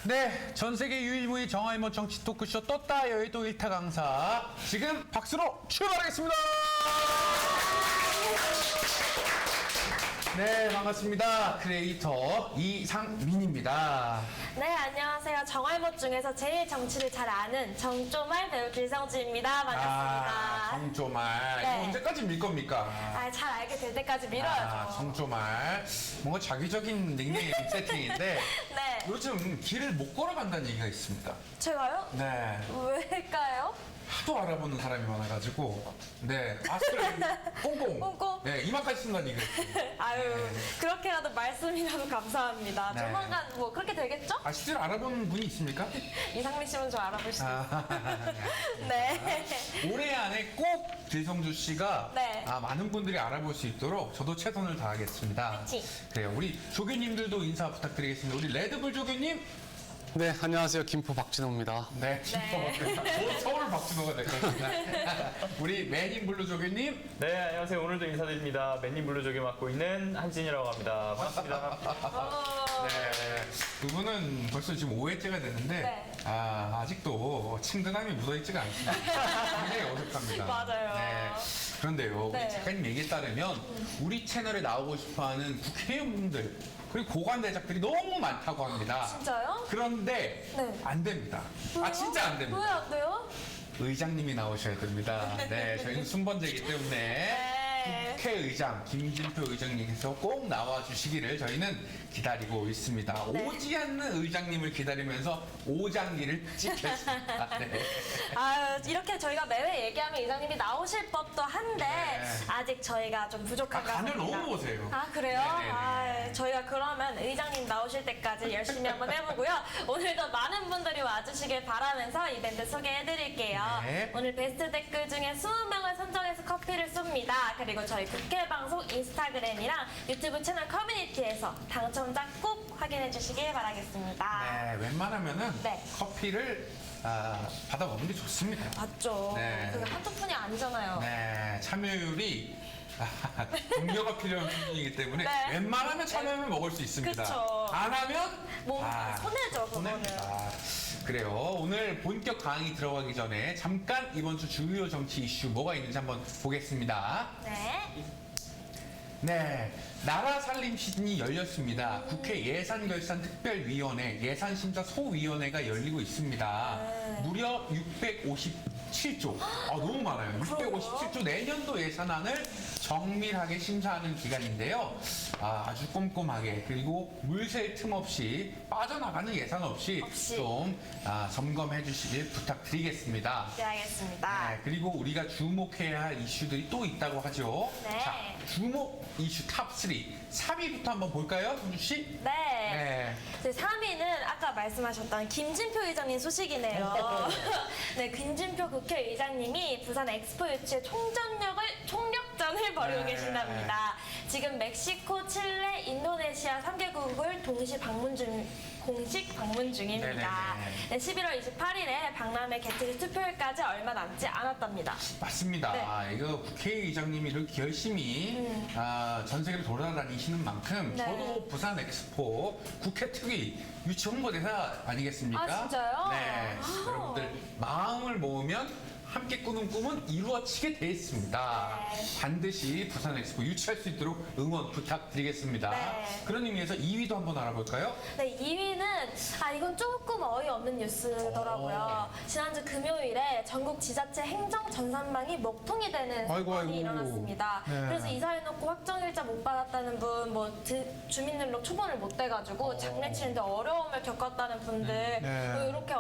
네, 전 세계 유일무이 정화일모 정치 토크쇼 떴다 여의도 1타 강사 지금 박수로 출발하겠습니다. 네, 반갑습니다. 크리에이터 이상민입니다. 네, 안녕하세요. 정화일모 중에서 제일 정치를 잘 아는 정조말 배우 길성주입니다. 반갑습니다. 정조말. 네. 이거 언제까지 밀 겁니까? 잘 알게 될 때까지 밀어야죠. 정조말. 뭔가 자기적인 닉네임 세팅인데 네. 요즘 길을 못 걸어간다는 얘기가 있습니다. 제가요? 네. 왜일까요? 하도 알아보는 사람이 많아가지고 네 마스크를 꽁꽁 꽁꽁? 네 이마까지 쓴다는 얘기가 있어요. 아유, 그렇게라도 말씀이라도 감사합니다. 네. 조만간 뭐 그렇게 되겠죠? 아 실제로 알아보는 분이 있습니까? 이상민 씨는 좀 알아볼 수도 있어요. 아, 네. 올해 안에 꼭 길성주 씨가 네. 많은 분들이 알아볼 수 있도록 저도 최선을 다하겠습니다. 그치. 그래요. 우리 조교님들도 인사 부탁드리겠습니다. 우리 레드불 조교님. 네, 안녕하세요. 김포 박진호입니다. 네, 김포 서울 박준호가 될 것 같습니다. 우리 맨인블루 조교님. 네, 안녕하세요. 오늘도 인사드립니다. 맨님 블루족에 맡고 있는 한진이라고 합니다. 반갑습니다. 네, 두 분은 벌써 지금 5회째가 됐는데 네. 아직도 친근함이 묻어있지가 않습니다. 굉장히 어색합니다. 맞아요. 네. 그런데요, 네. 우리 작가님 얘기에 따르면 우리 채널에 나오고 싶어하는 국회의원분들 그리고 고관대작들이 너무 많다고 합니다. 진짜요? 그런데 네. 안 됩니다. 아 진짜 안 됩니다. 왜 안 돼요? 의장님이 나오셔야 됩니다. 네, 저희는 순번제이기 때문에 네. 국회의장 김진표 의장님께서 꼭 나와주시기를 저희는 기다리고 있습니다. 네. 오지 않는 의장님을 기다리면서 오장기를 찍겠습니다. 네. 이렇게 저희가 매회 얘기하면 이장님이 나오실 법도 한데 네. 아직 저희가 좀 부족한가 간을 봅니다. 너무 보세요. 그래요? 네네네. 저희가 그러면 의장님 나오실 때까지 열심히 한번 해보고요. 오늘도 많은 분들이 와주시길 바라면서 이벤트 소개해드릴게요. 네. 오늘 베스트 댓글 중에 20명을 선정해서 커피를 쏩니다. 그리고 저희 국회방송 인스타그램이랑 유튜브 채널 커뮤니티에서 당첨자 꼭 확인해 주시길 바라겠습니다. 네, 웬만하면은 네. 커피를 받아보는 게 좋습니다. 맞죠? 네. 그게 한두 푼이 아니잖아요. 네, 참여율이 동료가 필요한 수준이기 때문에 네. 웬만하면 참여하면 먹을 수 있습니다. 그쵸. 안 하면 뭐 손해죠, 그거는. 손해입니다. 그래요. 오늘 본격 강의 들어가기 전에 잠깐 이번 주 주요 정치 이슈 뭐가 있는지 한번 보겠습니다. 네. 네, 나라 살림 시즌이 열렸습니다. 국회 예산결산특별위원회 예산심사소위원회가 열리고 있습니다. 네. 무려 657조. 너무 많아요. 657조 내년도 예산안을 정밀하게 심사하는 기간인데요. 아주 꼼꼼하게 그리고 물샐 틈 없이 빠져나가는 예산 없이 좀 점검해 주시길 부탁드리겠습니다. 네, 알겠습니다. 네, 그리고 우리가 주목해야 할 이슈들이 또 있다고 하죠. 네. 자, 주목 이슈 탑3. 3위부터 한번 볼까요, 성주 씨? 네. 제 3위는 아까 말씀하셨던 김진표 의장님 소식이네요. 네, 김진표 국회의장님이 부산 엑스포 유치의 총력전을 벌이고 네. 계신답니다. 지금 멕시코, 칠레, 인도네시아 3개국을 공식 방문 중입니다. 네, 11월 28일에 박람회 개최지 투표일까지 얼마 남지 않았답니다. 맞습니다. 네. 이거 국회의장님이 이렇게 열심히 전 세계를 돌아다니시는 만큼 네. 저도 부산 엑스포 국회 특위 유치 홍보대사 아니겠습니까? 진짜요? 네. 여러분들 마음을 모으면 함께 꾸는 꿈은 이루어지게 돼 있습니다. 네. 반드시 부산 엑스포 유치할 수 있도록 응원 부탁드리겠습니다. 네. 그런 의미에서 2위도 한번 알아볼까요? 네, 2위는 이건 조금 어이없는 뉴스더라고요. 지난주 금요일에 전국 지자체 행정 전산망이 먹통이 되는 아이고, 사건이 아이고. 일어났습니다. 네. 그래서 이사해놓고 확정일자 못 받았다는 분, 주민등록 초본을 못 떼가지고 장례치는데 어려움을 겪었다는 분들, 네. 이렇게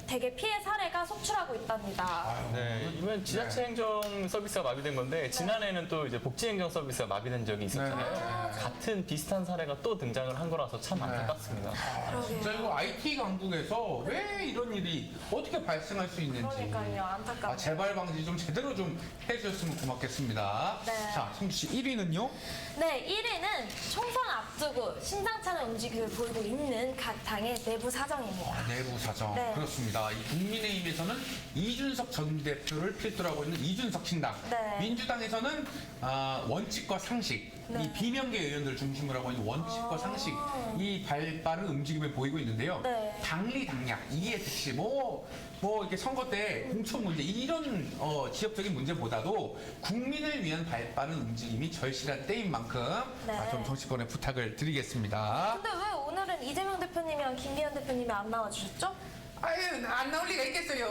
되게 피해 사례가 속출하고 있답니다. 네, 이번 지자체 행정 서비스가 마비된 건데 지난해에는 또 이제 복지 행정 서비스가 마비된 적이 있었잖아요. 네. 같은 비슷한 사례가 또 등장을 한 거라서 참 안타깝습니다. 진짜 이거 IT 강국에서 왜 이런 일이 어떻게 발생할 수 있는지. 그러니까요, 안타깝네요. 재발 방지 좀 제대로 좀 해주셨으면 고맙겠습니다. 네. 자, 성주 씨 1위는요? 네, 1위는 총선 앞두고 심상찮은 움직임을 보이고 있는 각 당의 내부 사정입니다. 내부 사정. 네. 그렇습니다. 그렇습니다. 이 국민의힘에서는 이준석 전 대표를 필두로 하고 있는 이준석 신당, 네. 민주당에서는 원칙과 상식, 네. 이 비명계 의원들을 중심으로 하고 있는 원칙과 상식, 이 발빠른 움직임을 보이고 있는데요. 네. 당리당략, 이해 특시, 이렇게 선거 때 공천 문제 이런 지역적인 문제보다도 국민을 위한 발빠른 움직임이 절실한 때인 만큼 네. 좀 정치권에 부탁을 드리겠습니다. 근데 왜 오늘은 이재명 대표님이랑 김기현 대표님이 안 나와주셨죠? 아유, 안 나올 리가 있겠어요.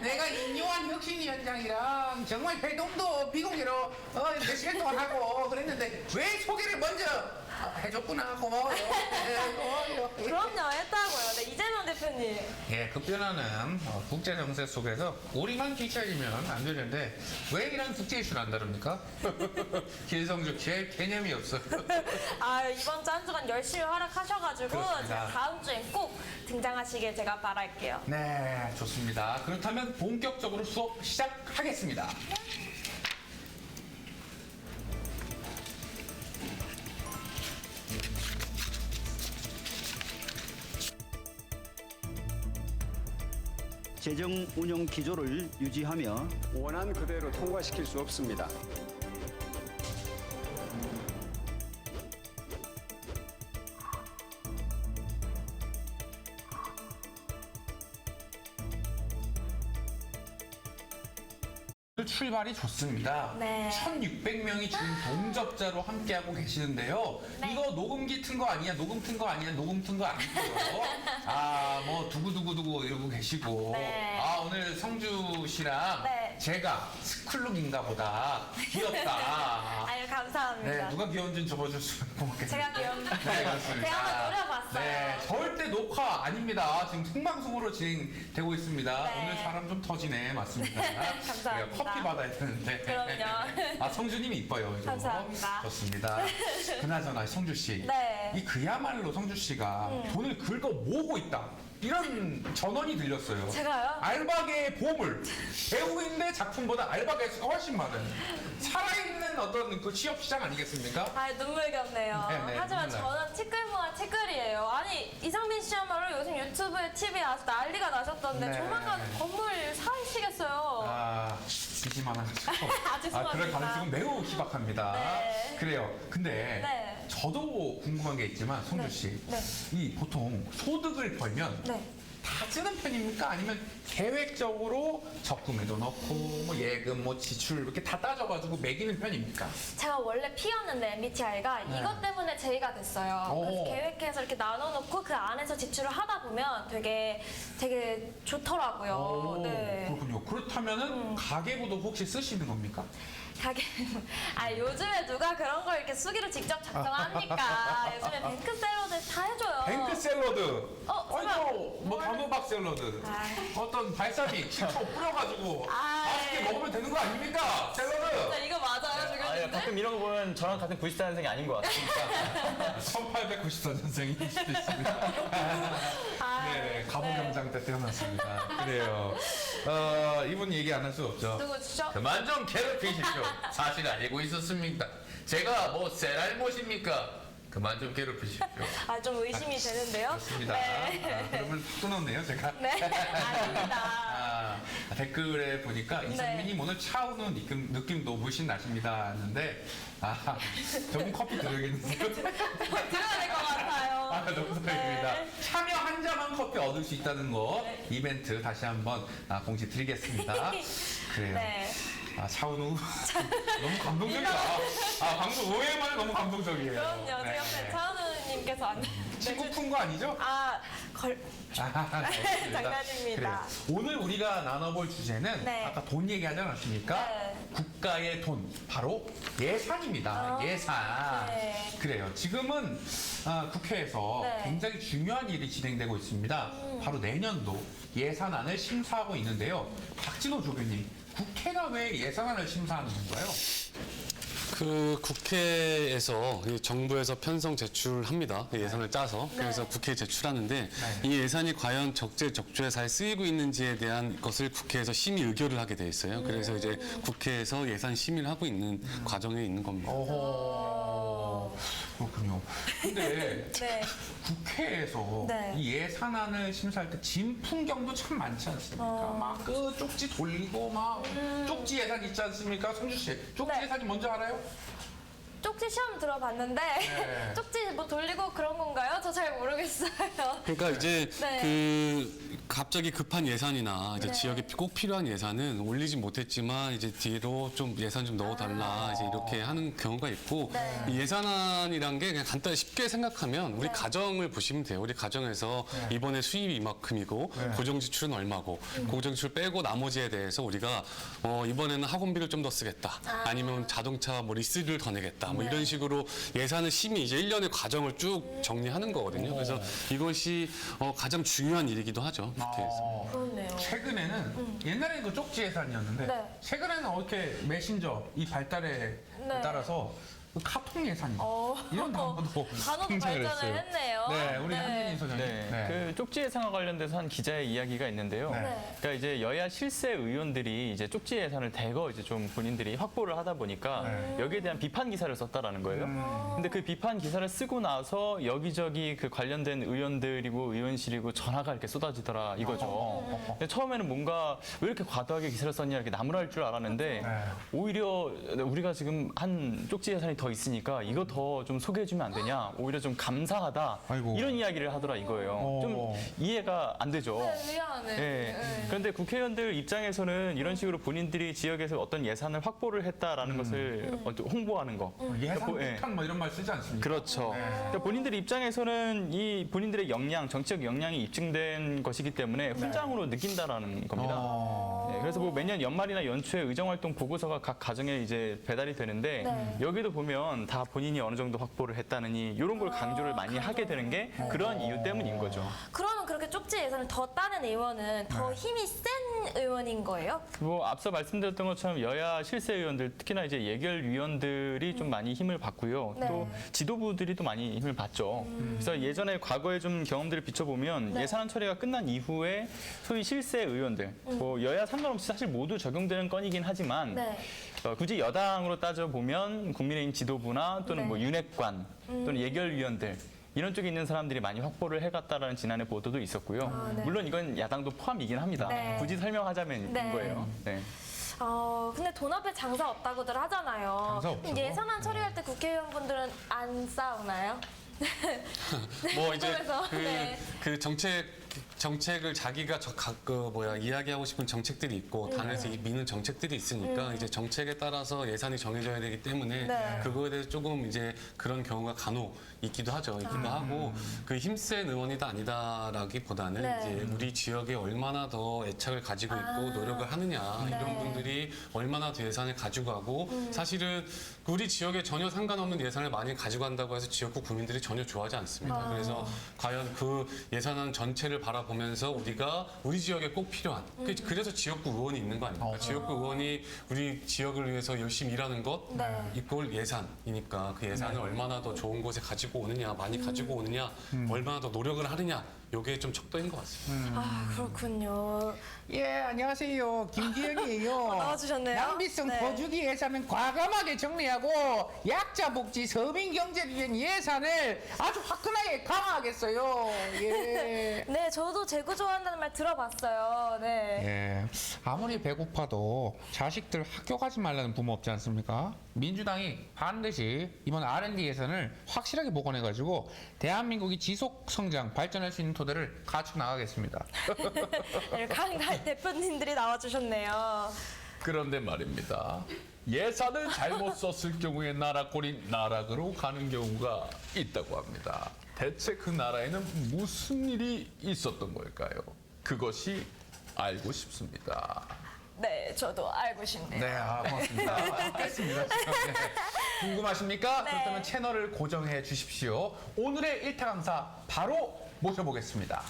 내가 인요한 혁신위원장이랑 정말 회동도 비공개로 몇 시간 동안 하고 그랬는데 왜 소개를 먼저 해줬구나. 고마워요. 네, 고마워요. 그럼요, 했다고요. 네, 이재명 대표님. 예, 급변하는 국제 정세 속에서 우리만 뒤처지면 안 되는데 왜 이런 국제 이슈를 안 다룹니까? 길성주 제 개념이 없어. 아, 이번 주 한 주간 열심히 활약하셔가지고 그렇습니다. 제가 다음 주엔 꼭 등장하시길 제가 바랄게요. 네, 좋습니다. 그렇다면 본격적으로 수업 시작하겠습니다. 재정 운영 기조를 유지하며 원안 그대로 통과시킬 수 없습니다. 출발이 좋습니다. 네. 1,600명이 지금 동접자로 함께하고 계시는데요. 네. 이거 녹음기 튼 거 아니야? 녹음 튼 거 아니야? 녹음 튼 거 아니고요. 두구두구두구 이러고 계시고. 네. 오늘 성주 씨랑 네. 제가 스쿨룩인가 보다 귀엽다. 아유, 감사합니다. 네, 누가 귀여운지는 접어줬으면 고맙겠습니다. 제가 귀엽니다. 네, 그렇습니다. 제가 한번 노려봤어요. 네, 절대 녹화 아닙니다. 지금 생방송으로 진행되고 있습니다. 네. 오늘 사람 좀 터지네. 맞습니다. 감사합니다. 네, 커피 받아야 되는데. 그럼요. 성주님이 이뻐요. 좀. 감사합니다. 좋습니다. 그나저나 성주씨. 네. 이 그야말로 성주씨가 돈을 긁어 모으고 있다. 이런 전언이 들렸어요. 제가요? 알바계의 보물. 배우인데 작품보다 알바계 수가 훨씬 많은 살아있는 어떤 그 취업 시장 아니겠습니까? 아, 눈물겹네요. 네, 하지만 눈물 나요. 저는 티끌모아 티끌이에요. 아니, 이상민 씨야말로 요즘 유튜브에 TV에 나와서 난리가 나셨던데 네. 조만간 건물 사시겠어요. 빚이 많아가지고. 죄송합니다. 그럴 가능성은 매우 희박합니다. 네. 그래요. 근데 네. 저도 궁금한 게 있지만, 성주씨. 네. 이 보통 소득을 벌면 네. 다 쓰는 편입니까? 아니면 계획적으로 적금에도 넣고, 예금, 지출 이렇게 다 따져가지고 매기는 편입니까? 제가 원래 P였는데 MBTI가 네. 이것 때문에 J가 됐어요. 오. 그래서 계획해서 이렇게 나눠놓고 그 안에서 지출을 하다 보면 되게 좋더라고요. 네. 그렇군요. 그렇다면은 가계부도 혹시 쓰시는 겁니까? 가게. 요즘에 누가 그런 걸 이렇게 수기로 직접 작성합니까? 요즘에 뱅크샐러드 다 해줘요. 뱅크 샐러드. 설마 아이고, 단호박 샐러드. 아이. 어떤 발사믹 식초 뿌려가지고 아이. 맛있게 먹으면 되는 거 아닙니까? 샐러드. 진짜 이거 맞아요, 지금? 아니, 가끔 이런 거 보면 저랑 같은 94년생이 아닌 것 같으니까. 1894년생일 수도 있습니다. 아, 네, 가보경장 때 태어났습니다. 그래요. 이분 얘기 안 할 수 없죠. 누구시죠? 그만 좀 괴롭히십시오. 사실 알고 있었습니까? 제가 쌀못입니까? 그만 좀 괴롭히십시오. 좀 의심이 되는데요. 좋습니다. 네. 그러면 끊었네요, 제가. 네, 아닙니다. 댓글에 보니까 이상민님 오늘 차오는 느낌도 물씬 나십니다 했는데 저분 커피 드려야겠는데요? 들어야 될 것 같아요. 너무 다행입니다. 네. 참여 한 잔만 커피 얻을 수 있다는 거 이벤트 다시 한번 공지 드리겠습니다. 그래요. 네. 차은우 너무 감동적이다. 방금 오해만 너무 감동적이에요. 그럼요. 제 네. 옆에 차은우님께서 안 친구 푼 거 아니죠? 장난입니다. 그래요. 오늘 우리가 나눠볼 주제는 네. 아까 돈 얘기하지 않았습니까? 네. 국가의 돈, 바로 예산입니다. 예산. 네. 그래요. 지금은 국회에서 네. 굉장히 중요한 일이 진행되고 있습니다. 바로 내년도 예산안을 심사하고 있는데요. 박진호 조교님, 국회가 왜 예산안을 심사하는 건가요? 그 국회에서 이 정부에서 편성 제출합니다. 예산을 짜서. 그래서 국회에 제출하는데 이 예산이 과연 적재적소에 잘 쓰이고 있는지에 대한 것을 국회에서 심의 의결을 하게 돼 있어요. 그래서 이제 국회에서 예산 심의를 하고 있는 과정에 있는 겁니다. 어허. 그렇군요. 근데 네. 국회에서 네. 이 예산안을 심사할 때 진 풍경도 참 많지 않습니까? 막 그 쪽지 돌리고 막 쪽지 예산 있지 않습니까? 성주 씨, 쪽지 네. 예산이 뭔지 알아요? 쪽지 시험 들어봤는데 네. 쪽지 뭐 돌리고 그런 건가요? 저 잘 모르겠어요. 그러니까 이제 네. 그 갑자기 급한 예산이나 이제 네. 지역에 꼭 필요한 예산은 올리지 못했지만 이제 뒤로 좀 예산 좀 넣어달라 이제 이렇게 하는 경우가 있고 네. 이 예산안이란 게 그냥 간단히 쉽게 생각하면 우리 네. 가정을 보시면 돼요. 우리 가정에서 이번에 수입이 이만큼이고 고정 지출은 얼마고 고정 지출 빼고 나머지에 대해서 우리가 이번에는 학원비를 좀 더 쓰겠다. 아니면 자동차 뭐 리스를 더 내겠다. 뭐 이런 식으로 예산을 심의 이제 1년의 과정을 쭉 정리하는 거거든요. 그래서 이것이 가장 중요한 일이기도 하죠. 국회에서. 그렇네요. 최근에는 옛날에는 그 쪽지 예산이었는데 네. 최근에는 어떻게 메신저 이 발달에 네. 따라서 그 카톡 예산이 어. 이런 단어도 단어도 등장을 발전을 했어요. 했네요. 네, 우리 네. 한진희 소장님. 네. 그 쪽지 예산과 관련돼서 한 기자의 이야기가 있는데요. 네. 그러니까 이제 여야 실세 의원들이 이제 쪽지 예산을 대거 이제 좀 본인들이 확보를 하다 보니까 여기에 대한 비판 기사를 썼다라는 거예요. 근데 그 비판 기사를 쓰고 나서 여기저기 그 관련된 의원들이고 의원실이고 전화가 이렇게 쏟아지더라 이거죠. 근데 처음에는 뭔가 왜 이렇게 과도하게 기사를 썼냐 이렇게 나무랄 줄 알았는데 오히려 우리가 지금 한 쪽지 예산이 더 있으니까 이거 더 좀 소개해주면 안 되냐 오히려 좀 감사하다 아이고. 이런 이야기를 하더라 이거예요. 좀 이해가 안 되죠. 미안해. 예. 그런데 국회의원들 입장에서는 이런 식으로 본인들이 지역에서 어떤 예산을 확보를 했다라는 것을 홍보하는 거. 예산 예. 폭탄 뭐 이런 말 쓰지 않습니까? 그렇죠. 그러니까 본인들 입장에서는 이 본인들의 역량, 정치적 역량이 입증된 것이기 때문에 훈장으로 느낀다라는 겁니다. 네, 그래서 뭐 매년 연말이나 연초에 의정활동 보고서가 각 가정에 이제 배달이 되는데 네. 여기도 보면 다 본인이 어느 정도 확보를 했다느니 이런 걸 강조를 많이 하게 되는 게 그런 이유 때문인 거죠. 그러면 그렇게 쪽지 예산을 더 따는 의원은 더 힘이 센 의원인 거예요? 뭐 앞서 말씀드렸던 것처럼 여야 실세 의원들 특히나 이제 예결위원들이 좀 많이 힘을 받고요. 네. 또 지도부들이 또 많이 힘을 받죠. 그래서 예전에 과거에 좀 경험들을 비춰보면 네. 예산안 처리가 끝난 이후에 소위 실세 의원들 뭐 여야 상관없이 사실 모두 적용되는 건이긴 하지만 네. 굳이 여당으로 따져보면 국민의힘 지도부나 또는 네. 뭐 윤핵관 또는 예결위원들 이런 쪽에 있는 사람들이 많이 확보를 해갔다라는 지난해 보도도 있었고요. 네. 물론 이건 야당도 포함이긴 합니다. 네. 굳이 설명하자면 네. 거예요. 네. 근데 돈 앞에 장사 없다고들 하잖아요. 장사 없죠. 예산안 처리할 때 국회의원분들은 안 싸우나요? 뭐 이제 궁금해서. 네. 그 정책을 자기가 이야기하고 싶은 정책들이 있고 당에서 미는 정책들이 있으니까 이제 정책에 따라서 예산이 정해져야 되기 때문에 네. 그거에 대해서 조금 이제 그런 경우가 간혹 있기도 하죠. 있기도 하고 그 힘센 의원이다 아니다라기보다는 네. 이제 우리 지역에 얼마나 더 애착을 가지고 있고 노력을 하느냐 이런 분들이 얼마나 더 예산을 가지고 가고 사실은 우리 지역에 전혀 상관없는 예산을 많이 가지고 간다고 해서 지역구 국민들이 전혀 좋아하지 않습니다. 그래서 과연 그 예산안 전체를 바라보면서 우리가 우리 지역에 꼭 필요한 그래서 지역구 의원이 있는 거 아닙니까? 지역구 의원이 우리 지역을 위해서 열심히 일하는 것 네. 이꼴 예산이니까 그 예산을 얼마나 더 좋은 곳에 가지고 오느냐 많이 가지고 오느냐 얼마나 더 노력을 하느냐 요게 좀 척도인 것 같습니다. 아, 그렇군요. 예, 안녕하세요. 김기영이에요. 나와주셨네요. 양비성 네. 거주기 예산은 과감하게 정리하고 약자 복지, 서민 경제를 위한 예산을 아주 화끈하게 강화하겠어요. 예. 네, 저도 재구 좋아한다는 말 들어봤어요. 네. 예, 아무리 배고파도 자식들 학교 가지 말라는 부모 없지 않습니까? 민주당이 반드시 이번 R&D 예산을 확실하게 복원해가지고 대한민국이 지속 성장, 발전할 수 있는 토대를 갖춰 나가겠습니다. 네, 강 대표님들이 나와주셨네요. 그런데 말입니다. 예산을 잘못 썼을 경우에 나라꼴이 나락으로 가는 경우가 있다고 합니다. 대체 그 나라에는 무슨 일이 있었던 걸까요? 그것이 알고 싶습니다. 네, 저도 알고 싶네요. 네, 고맙습니다. 듣겠습니다. 네. 궁금하십니까? 네. 그렇다면 채널을 고정해 주십시오. 오늘의 일타 강사 바로 모셔보겠습니다.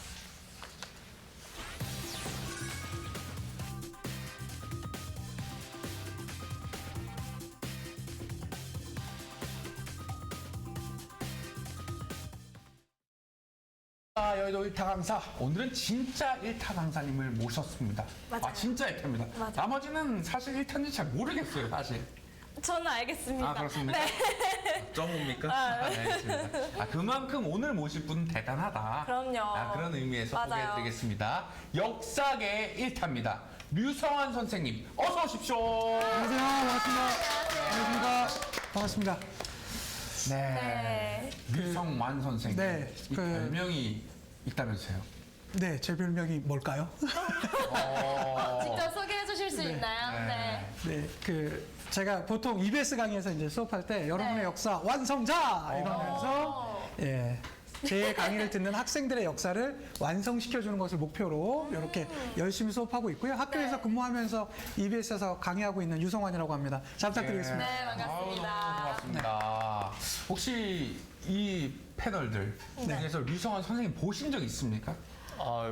여의도 일타 강사, 오늘은 진짜 일타 강사님을 모셨습니다. 맞아요. 진짜 일타입니다. 맞아요. 나머지는 사실 일타인지 잘 모르겠어요, 사실. 저는 알겠습니다. 아, 그렇습니까? 네. 점입니까? 네, 알겠습니다. 그만큼 오늘 모실 분은 대단하다. 그럼요. 그런 의미에서 맞아요. 소개해드리겠습니다. 역사계 1타입니다. 류성환 선생님, 어서 오십시오. 안녕하세요. 반갑습니다. 안녕하십니까. 반갑습니다. 네. 류성환 선생님. 네, 이 별명이 있다면서요? 네, 제 별명이 뭘까요? 직접 소개해 주실 수 있나요? 네. 네, 제가 보통 EBS 강의에서 이제 수업할 때 여러분의 네. 역사 완성자 이러면서 예. 제 강의를 듣는 학생들의 역사를 완성시켜주는 것을 목표로 이렇게 열심히 수업하고 있고요. 학교에서 네. 근무하면서 EBS에서 강의하고 있는 유성환이라고 합니다. 잘 부탁드리겠습니다. 네, 반갑습니다. 아유, 너무 반갑습니다. 혹시 이 패널들 중에서 류성환 선생님 보신 적 있습니까?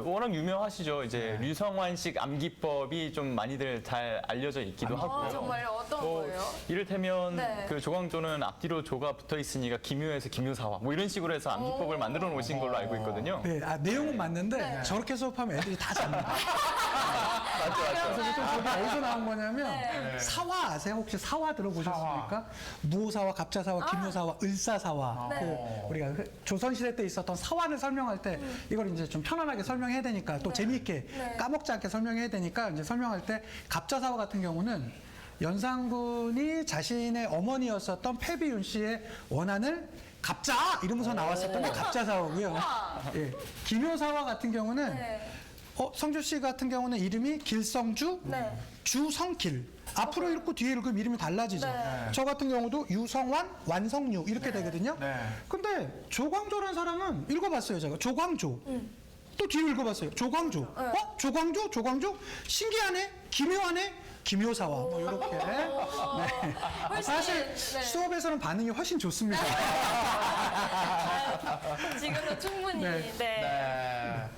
워낙 유명하시죠. 이제 류성환식 암기법이 좀 많이들 잘 알려져 있기도 하고요. 정말요? 어떤 뭐 거예요? 이를테면 네. 그 조광조는 앞뒤로 조가 붙어 있으니까 기묘해서 기묘사화 뭐 이런 식으로 해서 암기법을 만들어 놓으신 걸로 알고 있거든요. 네, 내용은 맞는데 저렇게 수업하면 애들이 다 잡니다. 맞죠. 그래서 좀 저게 어디서 나온 거냐면 사화 아세요? 혹시 사화 들어보셨습니까? 무오사화, 갑자사화, 기묘사화, 을사사화. 우리가 조선시대 때 있었던 사화를 설명할 때 이걸 이제 좀 편안하게 설명해야 되니까 또 재미있게 까먹지 않게 설명해야 되니까 이제 설명할 때 갑자사화 같은 경우는 연산군이 자신의 어머니였었던 패비윤 씨의 원한을 갑자 이러면서 나왔었던 게 갑자사화고요. 예. 기묘사화 같은 경우는 성주 씨 같은 경우는 이름이 길성주, 네. 주성길. 앞으로 읽고 뒤에 읽으면 이름이 달라지죠. 저 같은 경우도 유성환, 완성유 이렇게 되거든요. 근데 조광조라는 사람은 읽어봤어요, 제가. 조광조. 또 뒤에 읽어봤어요. 조광조. 조광조? 조광조? 신기하네? 기묘하네? 기묘사화. 뭐 이렇게. 네. 사실 수업에서는 반응이 훨씬 좋습니다. 지금도 충분히. 네. 네.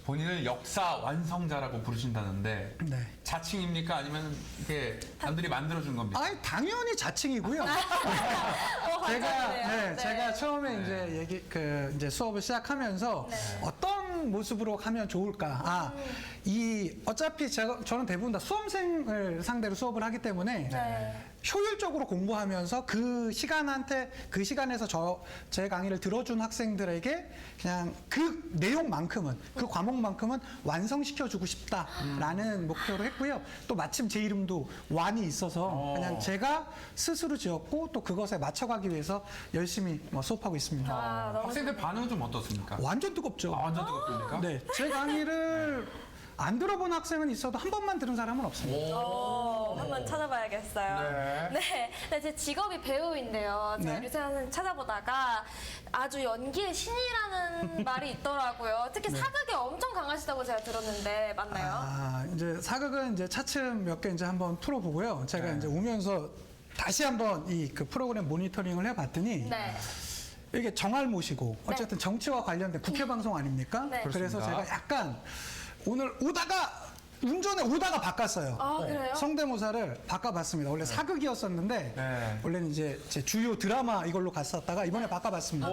본인을 역사 완성자라고 부르신다는데 네. 자칭입니까? 아니면 이게 남들이 만들어준 겁니까? 아니, 당연히 자칭이고요. 제가 처음에 이제 이제 수업을 시작하면서 어떤 모습으로 하면 좋을까? 어차피 저는 대부분 다 수험생을 상대로 수업을 하기 때문에 효율적으로 공부하면서 그 시간에서 제 강의를 들어준 학생들에게 그냥 그 내용만큼은, 그 과목만큼은 완성시켜주고 싶다라는 목표로 했고요. 또 마침 제 이름도 완이 있어서 그냥 제가 스스로 지었고 또 그것에 맞춰가기 위해서 열심히 수업하고 있습니다. 학생들 반응은 좀 어떻습니까? 완전 뜨겁죠. 완전 뜨겁습니까? 네, 제 강의를 안 들어본 학생은 있어도 한 번만 들은 사람은 없습니다. 한번 찾아봐야겠어요. 네, 제 직업이 배우인데요. 제가 류성환 찾아보다가 아주 연기의 신이라는 말이 있더라고요. 특히 사극에 엄청 강하시다고 제가 들었는데 맞나요? 이제 사극은 이제 차츰 몇 개 이제 한번 풀어보고요. 제가 이제 오면서 다시 한번 그 프로그램 모니터링을 해봤더니 이게 정알못이고 어쨌든 정치와 관련된 국회 방송 아닙니까? 네. 그래서 제가 약간 오늘 운전에 오다가 바꿨어요. 그래요? 성대모사를 바꿔봤습니다. 원래 사극이었었는데 원래는 이제 제 주요 드라마 이걸로 갔었다가 이번에 바꿔봤습니다.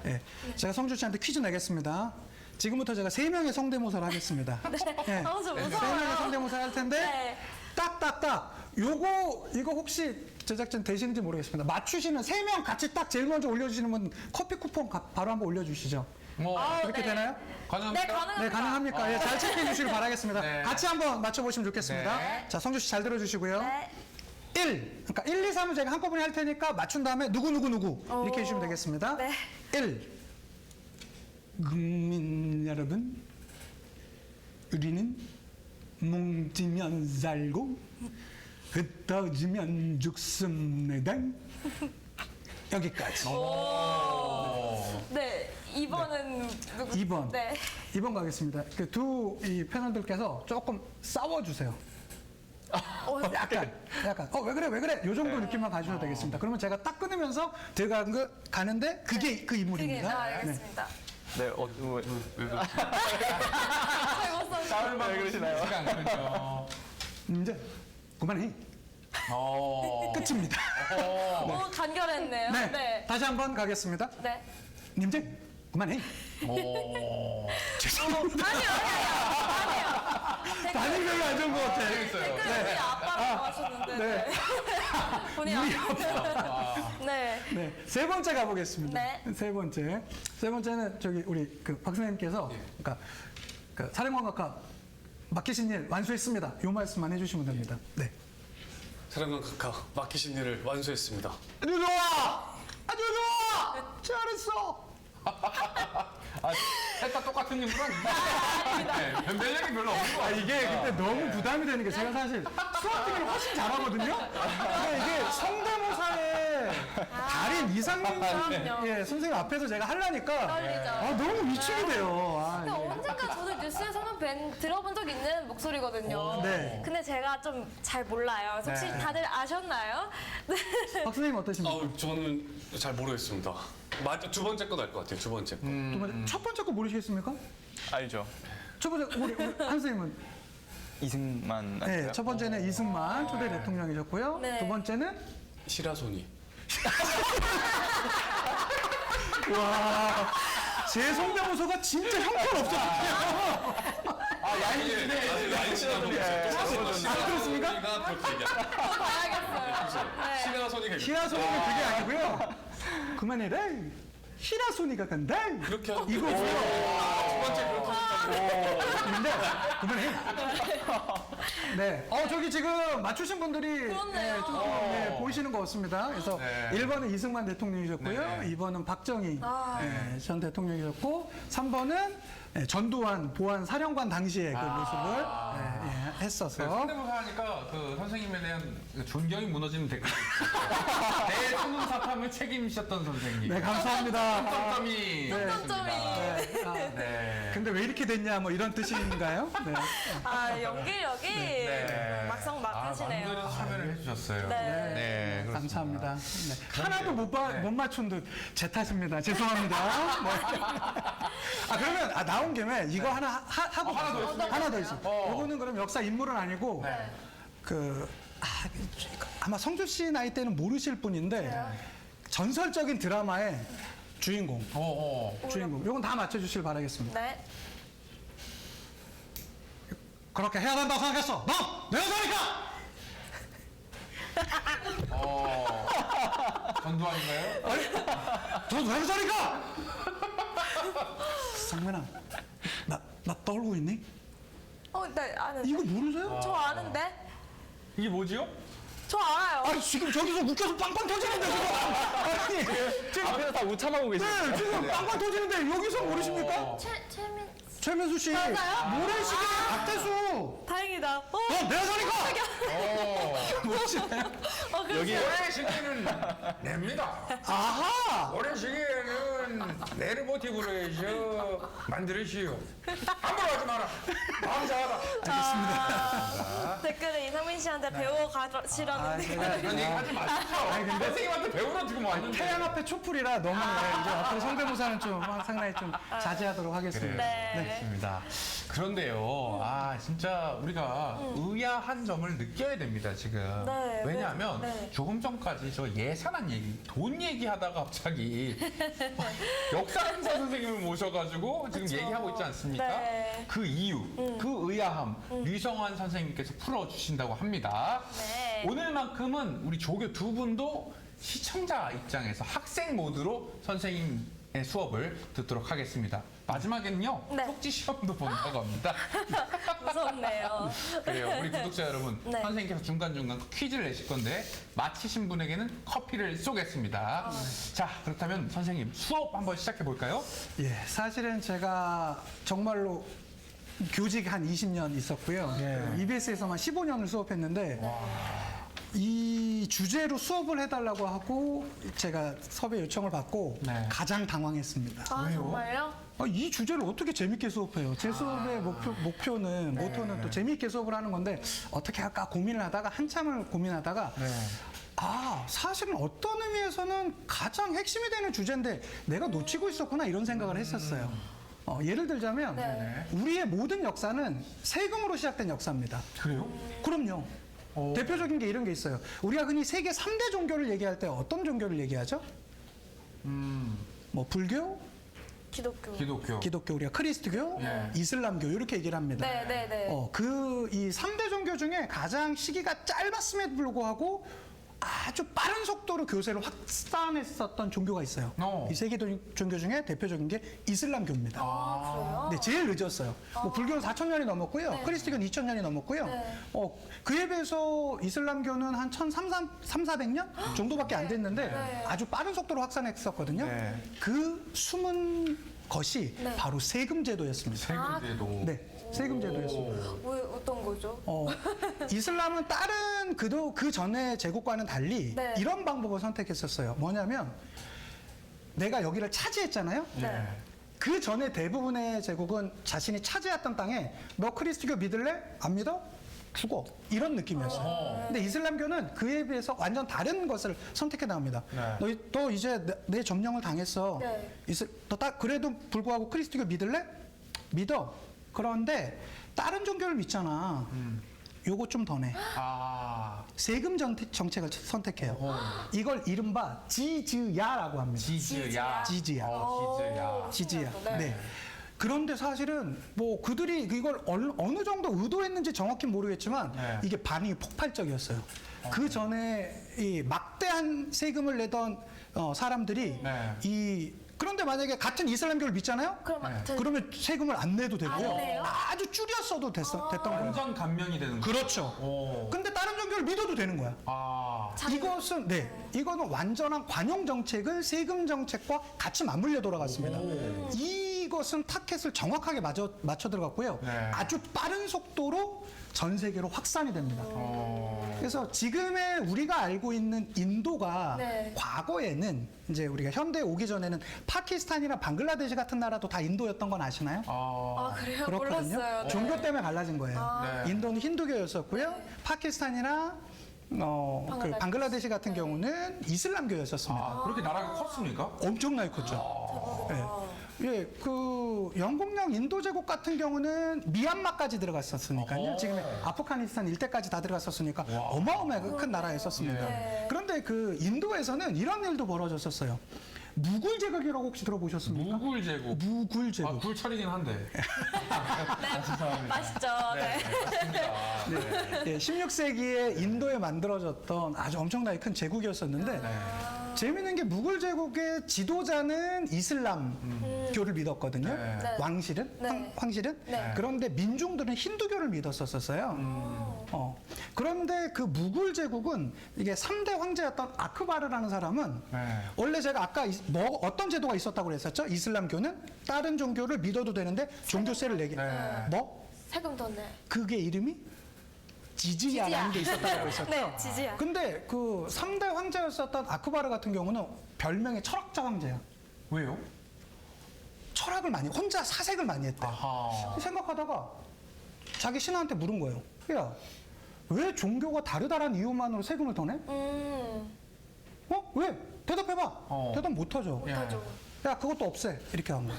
예. 제가 성주 씨한테 퀴즈 내겠습니다. 지금부터 제가 3명의 성대모사를 하겠습니다. 예. 저 무서워요. 3명의 성대모사를 할 텐데 딱딱딱 이거 혹시 제작진 되시는지 모르겠습니다. 맞추시는 3명 같이 딱 제일 먼저 올려주시는 분 커피 쿠폰 바로 한번 올려주시죠. 그렇게 되나요? 가능합니까? 네, 가능합니다. 네, 가능합니까? 예, 잘 체크해 주시길 바라겠습니다. 네. 같이 한번 맞춰보시면 좋겠습니다. 네. 자, 성주 씨 잘 들어주시고요. 네. 1. 그러니까 1, 2, 3을 제가 한꺼번에 할 테니까 맞춘 다음에 누구 이렇게 해주시면 되겠습니다. 네. 1. 국민 여러분, 우리는 뭉치면 살고 흩어지면 죽습니다. 여기까지. 네, 2번은 누구? 2번. 네. 2번 가겠습니다. 이 패널들께서 조금 싸워주세요. 약간. 왜 그래? 요 정도 느낌만 가주셔도 되겠습니다. 그러면 제가 딱 끊으면서 제가 가는데 그게 그 인물입니다. 알겠습니다. 네, 잘못 왜 그러시나요? 그렇죠. 이제 그만해. 끝입니다. 간결했네요. 네. 다시 한번 가겠습니다. 네. 님들 그만해. 아니요. 제가 반응이 별로 안 좋은 것 같아. 댓글에 아빠라고 하셨는데. 네. 본인 아빠. 네. 네, 세 번째 가보겠습니다. 네. 세 번째는 저기 우리 그 박사님께서 그러니까 그 사령관각하 맡기신 일 완수했습니다. 요 말씀만 해주시면 됩니다. 네. 사령관 각하 맡기신 일을 완수했습니다. 아주 좋아, 아주 좋아, 잘했어. 셋 다 똑같은 인물은 네, 변별력이 별로 없는 거 아 같아요. 이게 근데 너무 부담이 되는 게 제가 사실 수학 등을 훨씬 잘하거든요. 근데 이게 성대모사의 달인 이상민 예, 선생님 앞에서 제가 하려니까 떨리죠. 너무 위축이 돼요. 근데 언젠가 저도 뉴스에서는 들어본 적 있는 목소리거든요. 네. 근데 제가 좀 잘 몰라요. 혹시 네. 다들 아셨나요? 네. 박 선생님 어떠십니까? 저는 잘 모르겠습니다. 두 번째 건 알 것 같아요. 두 번째 거. 두 번째, 첫 번째 거 모르시겠습니까? 알죠. 첫 번째 우리 한 선생님은 이승만 네, 아닐까요? 첫 번째는 이승만 초대 대통령이셨고요. 네. 두 번째는 시라소니. 와, 제 성대모사가 진짜 형편없었어요. 그렇습니까? 그렇게 얘기합니다. 알겠어요. 네. 시라소니가 시라소니가 그게 아니고요. 그만해라. 시라소니가 간다. 그렇게 하고 이거고요. 두 번째 그렇게 근데 그만해. 네. 저기 지금 맞추신 분들이 그렇네요. 좀 보이시는 것 같습니다. 그래서 1번은 이승만 대통령이셨고요. 2번은 박정희 전 대통령이셨고 3번은 전두환 보안 사령관 당시의 그 모습을 했어서 성대모사 하니까 그 선생님에 대한 그 존경이 무너지는 댓글이 있어요. 내 수능 사탐을 책임지셨던 선생님. 네, 감사합니다. 점점이. 점점이. 네. 근데 왜 이렇게 됐냐 뭐 이런 뜻인가요? 네. 아, 연기력이 막상 막하시네요. 완전히 참여를 해주셨어요. 네. 네, 그렇습니다. 감사합니다. 네. 하나도 못 맞춘 듯 제 탓입니다. 죄송합니다. 네. 그러면 나온 김에 이거 하나 하고 하나 더 있습니까? 하나 더 있어. 이거는 그럼 역사 인물은 아니고 아마 성주 씨 나이 때는 모르실 분인데 전설적인 드라마의 주인공. 주인공. 이건 다 맞춰주실 바라겠습니다. 네. 그렇게 해야 된다고 생각했어. 너! 내 여자니까! 전두환인가요? 너 내 여자니까! 상민아, 나 떨고 있니? 네, 아는데. 이거 모르세요? 저 아는데? 이게 뭐지요? 저 알아요. 아니, 지금 저기서 웃겨서 빵빵 터지는데, 지금! 아니, 지금, 앞에서 다 우참하고 계시네요. 네, 지금 빵빵 터지는데, 여기서 모르십니까? 최민. 최민수 씨. 맞아요? 모래시계 박대수! 다행이다. 너 내 여자니까! 모르시나요? 여기 올해 시기는 냅니다. 아하! 올해 시기에는 내를 모티브로 해서 만들으시오. 함부로 하지 마라. 마음 잘하라. 댓글에 이상민 씨한테 배워 가시라는데. 그런 얘기 하지 마시죠. 선생님한테 배우러 지금 왔는데. 태양 앞에 촛불이라 너무 이제 앞으로 성대모사는 좀 상당히 좀 자제하도록 하겠습니다. 네. 맞습니다. 그런데요, 진짜 우리가 의아한 점을 느껴야 됩니다, 지금. 네, 왜냐하면 네. 조금 전까지 저 예산안 얘기, 돈 얘기하다가 갑자기 역사 행사 선생님을 모셔가지고 지금 얘기하고 있지 않습니까? 네. 그 이유, 그 의아함, 류성환 선생님께서 풀어주신다고 합니다. 네. 오늘만큼은 우리 조교 두 분도 시청자 입장에서 학생 모드로 선생님의 수업을 듣도록 하겠습니다. 마지막에는요, 네. 쪽지 시험도 본다고 합니다. 무섭네요. 그래요. 우리 구독자 여러분, 네. 선생님께서 중간중간 퀴즈를 내실 건데 마치신 분에게는 커피를 쏘겠습니다. 자, 그렇다면 선생님 수업 한번 시작해 볼까요? 예, 사실은 제가 정말로 교직 한 20년 있었고요. EBS에서만 15년을 수업했는데 이 주제로 수업을 해달라고 하고 제가 섭외 요청을 받고 네. 가장 당황했습니다. 아, 정말요? 이 주제를 어떻게 재밌게 수업해요? 제 수업의 모토는 또 재밌게 수업을 하는 건데 어떻게 할까 고민을 하다가 한참을 고민하다가 사실은 어떤 의미에서는 가장 핵심이 되는 주제인데 내가 놓치고 있었구나 이런 생각을 했었어요. 예를 들자면 네. 우리의 모든 역사는 세금으로 시작된 역사입니다. 그래요? 그럼요. 대표적인 게 이런 게 있어요. 우리가 흔히 세계 3대 종교를 얘기할 때 어떤 종교를 얘기하죠? 뭐 불교, 기독교. 기독교, 우리가 크리스트교, 이슬람교 이렇게 얘기를 합니다. 네네네. 이 3대 종교 중에 가장 시기가 짧았음에도 불구하고 아주 빠른 속도로 교세를 확산했었던 종교가 있어요. 이 세계 종교 중에 대표적인 게 이슬람교입니다. 그래요? 네, 제일 늦었어요. 뭐 불교는 4,000년이 넘었고요. 크리스트교는 2,000년이 넘었고요. 그에 비해서 이슬람교는 한 1,300~400년 정도밖에 안 됐는데 아주 빠른 속도로 확산했었거든요. 그 숨은 것이 바로 세금 제도였습니다. 세금제도. 네, 세금 제도였습니다. 왜 어떤 거죠? 이슬람은 다른 그 전의 제국과는 달리 네. 이런 방법을 선택했었어요. 뭐냐면 내가 여기를 차지했잖아요. 그 전에 대부분의 제국은 자신이 차지했던 땅에 너 크리스트교 믿을래? 안 믿어? 죽어. 이런 느낌이었어요. 근데 이슬람교는 그에 비해서 완전 다른 것을 선택해 나옵니다. 너 이제 내 점령을 당했어. 그래도 불구하고 크리스트교 믿을래? 믿어. 그런데 다른 종교를 믿잖아. 요거 좀 더 내. 세금 정책을 선택해요. 이걸 이른바 지즈야라고 합니다. 지즈야. 지즈야. 지즈야. 네. 그런데 사실은 뭐 그들이 이걸 어느 정도 의도했는지 정확히 모르겠지만 이게 반응이 폭발적이었어요. 그 전에 이 막대한 세금을 내던 사람들이 그런데 만약에 같은 이슬람교를 믿잖아요? 그러면 세금을 안 내도 되고요. 아주 줄였어도 됐던 거예요. 완전 감면이 되는 거예요. 그렇죠. 근데 다른 종교를 믿어도 되는 거야. 이거는 완전한 관용 정책을 세금 정책과 같이 맞물려 돌아갔습니다. 이것은 타켓을 정확하게 맞춰 들어갔고요. 아주 빠른 속도로 전 세계로 확산이 됩니다. 그래서 지금의 우리가 알고 있는 인도가 과거에는 이제 우리가 현대에 오기 전에는 파키스탄이나 방글라데시 같은 나라도 다 인도였던 건 아시나요? 그래요? 그렇거든요. 몰랐어요. 네. 종교 때문에 갈라진 거예요. 인도는 힌두교였었고요. 파키스탄이나 그 방글라데시 같은 경우는 이슬람교였었습니다. 그렇게 나라가 컸습니까? 엄청나게 컸죠. 그 영국령 인도 제국 같은 경우는 미얀마까지 들어갔었으니까요. 지금 아프가니스탄 일대까지 다 들어갔었으니까 어마어마하게 큰 나라였었습니다. 그런데 그 인도에서는 이런 일도 벌어졌었어요. 무굴 제국이라고 혹시 들어보셨습니까? 무굴 제국. 무굴 제국. 굴 차리긴 한데. 맛있죠. 네. 네, 16세기에 인도에 만들어졌던 아주 엄청나게 큰 제국이었었는데 재미있는 게 무굴 제국의 지도자는 이슬람교를 믿었거든요. 왕실은 황실은 그런데 민중들은 힌두교를 믿었었어요. 그런데 그 무굴 제국은 이게 3대 황제였던 아크바르라는 사람은 원래 제가 아까 어떤 제도가 있었다고 그랬었죠? 이슬람교는 다른 종교를 믿어도 되는데 종교세를 내게. 세금 더 내. 그게 이름이 지지야라는 게 있었다고 했었죠. 네, 지지야. 근데 그 3대 황제였었던 아크바르 같은 경우는 별명이 철학자 황제야. 왜요? 철학을 혼자 사색을 많이 했대. 생각하다가 자기 신하한테 물은 거예요. 야, 왜 종교가 다르다라는 이유만으로 세금을 더 내? 왜? 대답해봐. 대답 못하죠. 야, 그것도 없애. 이렇게 한 거야.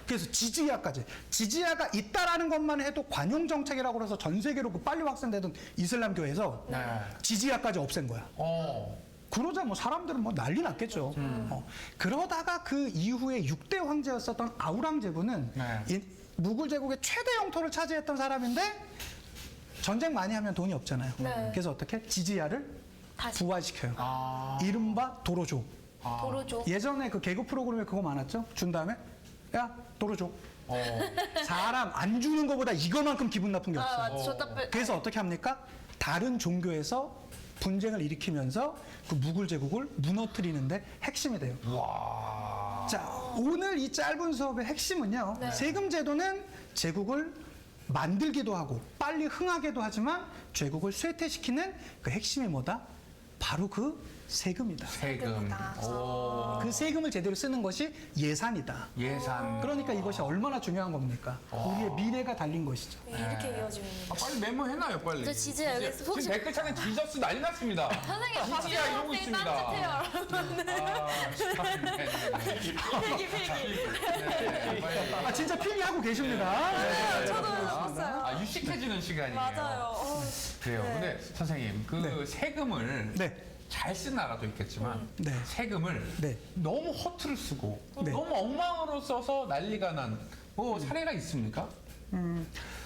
그래서 지지야까지. 지지야가 있다라는 것만 해도 관용 정책이라고 해서 전 세계로 빨리 확산되던 이슬람교에서 지지야까지 없앤 거야. 그러자 뭐 사람들은 뭐 난리 났겠죠. 그러다가 그 이후에 6대 황제였었던 아우랑제부는 무굴 제국의 최대 영토를 차지했던 사람인데 전쟁 많이 하면 돈이 없잖아요. 그래서 어떻게? 지지야를 부활시켜요. 이른바 도로조. 도로조. 예전에 그 개그 프로그램에 그거 많았죠? 준 다음에 야 도로조. 사람 안 주는 것보다 이거만큼 기분 나쁜 게 없어요. 그래서 어떻게 합니까? 다른 종교에서 분쟁을 일으키면서 그 무굴 제국을 무너뜨리는데 핵심이 돼요. 자, 오늘 이 짧은 수업의 핵심은요. 세금 제도는 제국을 만들기도 하고 빨리 흥하게도 하지만 제국을 쇠퇴시키는 그 핵심이 뭐다? 바로 그 세금이다. 세금. 그 세금을 제대로 쓰는 것이 예산이다. 예산. 그러니까 이것이 얼마나 중요한 겁니까? 우리의 미래가 달린 것이죠. 이렇게 이어지고 있는 거죠. 빨리 메모해놔요, 빨리. 저 지지야 여기 지금 혹시 댓글창에 지저스 난리 났습니다. 선생님 지지야 이러고 있습니다. 아, 진짜 필기하고 계십니다. 저도 봤어요. 유식해지는 시간이에요. 맞아요. 그래요. 근데 선생님, 그 세금을 네. 잘 쓴 나라도 있겠지만 네. 세금을 네. 너무 허투루 쓰고 네. 너무 엉망으로 써서 난리가 난 뭐 사례가 있습니까?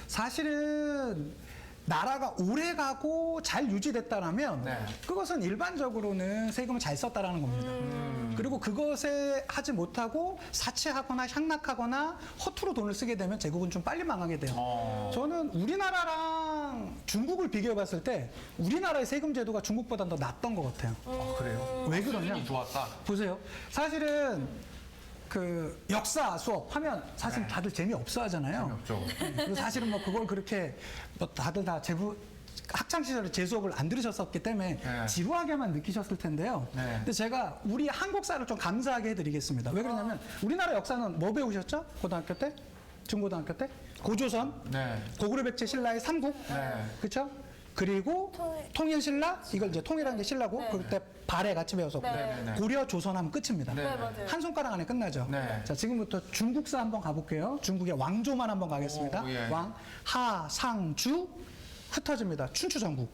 사실은 나라가 오래 가고 잘 유지됐다라면 네. 그것은 일반적으로는 세금을 잘 썼다라는 겁니다. 그리고 그것에 하지 못하고 사채하거나 향락하거나 허투루 돈을 쓰게 되면 제국은 좀 빨리 망하게 돼요. 저는 우리나라랑 중국을 비교해 봤을 때 우리나라의 세금 제도가 중국보다 더 낫던 것 같아요. 그래요? 왜 그러냐? 수준이 좋았다. 보세요. 사실은 그 역사 수업 하면 사실 네. 다들 재미없어 하잖아요. 재미없죠. 그리고 사실은 뭐 그걸 그렇게 뭐 다들 다 학창 시절에 제 수업을 안 들으셨었기 때문에 네. 지루하게만 느끼셨을 텐데요. 네. 근데 제가 우리 한국사를 좀 감사하게 해드리겠습니다. 왜 그러냐면 우리나라 역사는 뭐 배우셨죠? 고등학교 때? 중고등학교 때? 고조선, 네. 고구려백제 신라의 삼국, 네. 그렇죠? 그리고 통일신라, 이걸 이제 통일한 게 신라고 그때 발해 같이 배웠었고 네. 고려 조선하면 끝입니다. 네. 맞아요. 한 손가락 안에 끝나죠. 네. 자, 지금부터 중국사 한번 가볼게요. 중국의 왕조만 한번 가겠습니다. 오, 예. 왕, 하, 상, 주 흩어집니다. 춘추전국.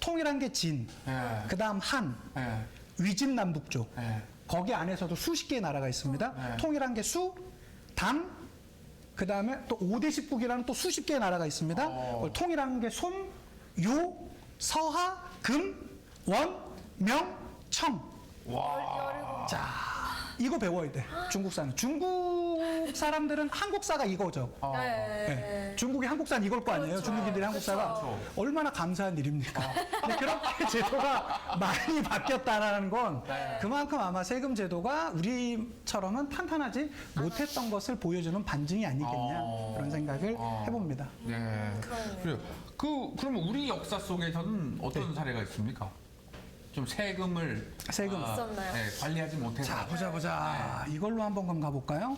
통일한 게 진, 네. 그다음 한, 네. 위진남북조. 네. 거기 안에서도 수십 개의 나라가 있습니다. 네. 통일한 게 수, 당, 그 다음에 또 5대 10국이라는 또 수십 개의 나라가 있습니다. 그걸 통일한 게 솜, 요, 서하, 금, 원, 명, 청. 자, 이거 배워야 돼. 중국사는. 중국 사람들은 한국사가 이거죠. 네. 중국이 한국사는 이걸 거 아니에요? 중국인들이 한국사가 얼마나 감사한 일입니까? 근데 그렇게 제도가 많이 바뀌었다는 건 그만큼 아마 세금 제도가 우리처럼은 탄탄하지 못했던 것을 보여주는 반증이 아니겠냐 그런 생각을 해봅니다. 네. 그래요. 그러면 우리 역사 속에서는 어떤 사례가 있습니까? 좀 세금을 세금. 있었나요? 네, 관리하지 못해서. 자, 보자. 이걸로 한번 그럼 가볼까요?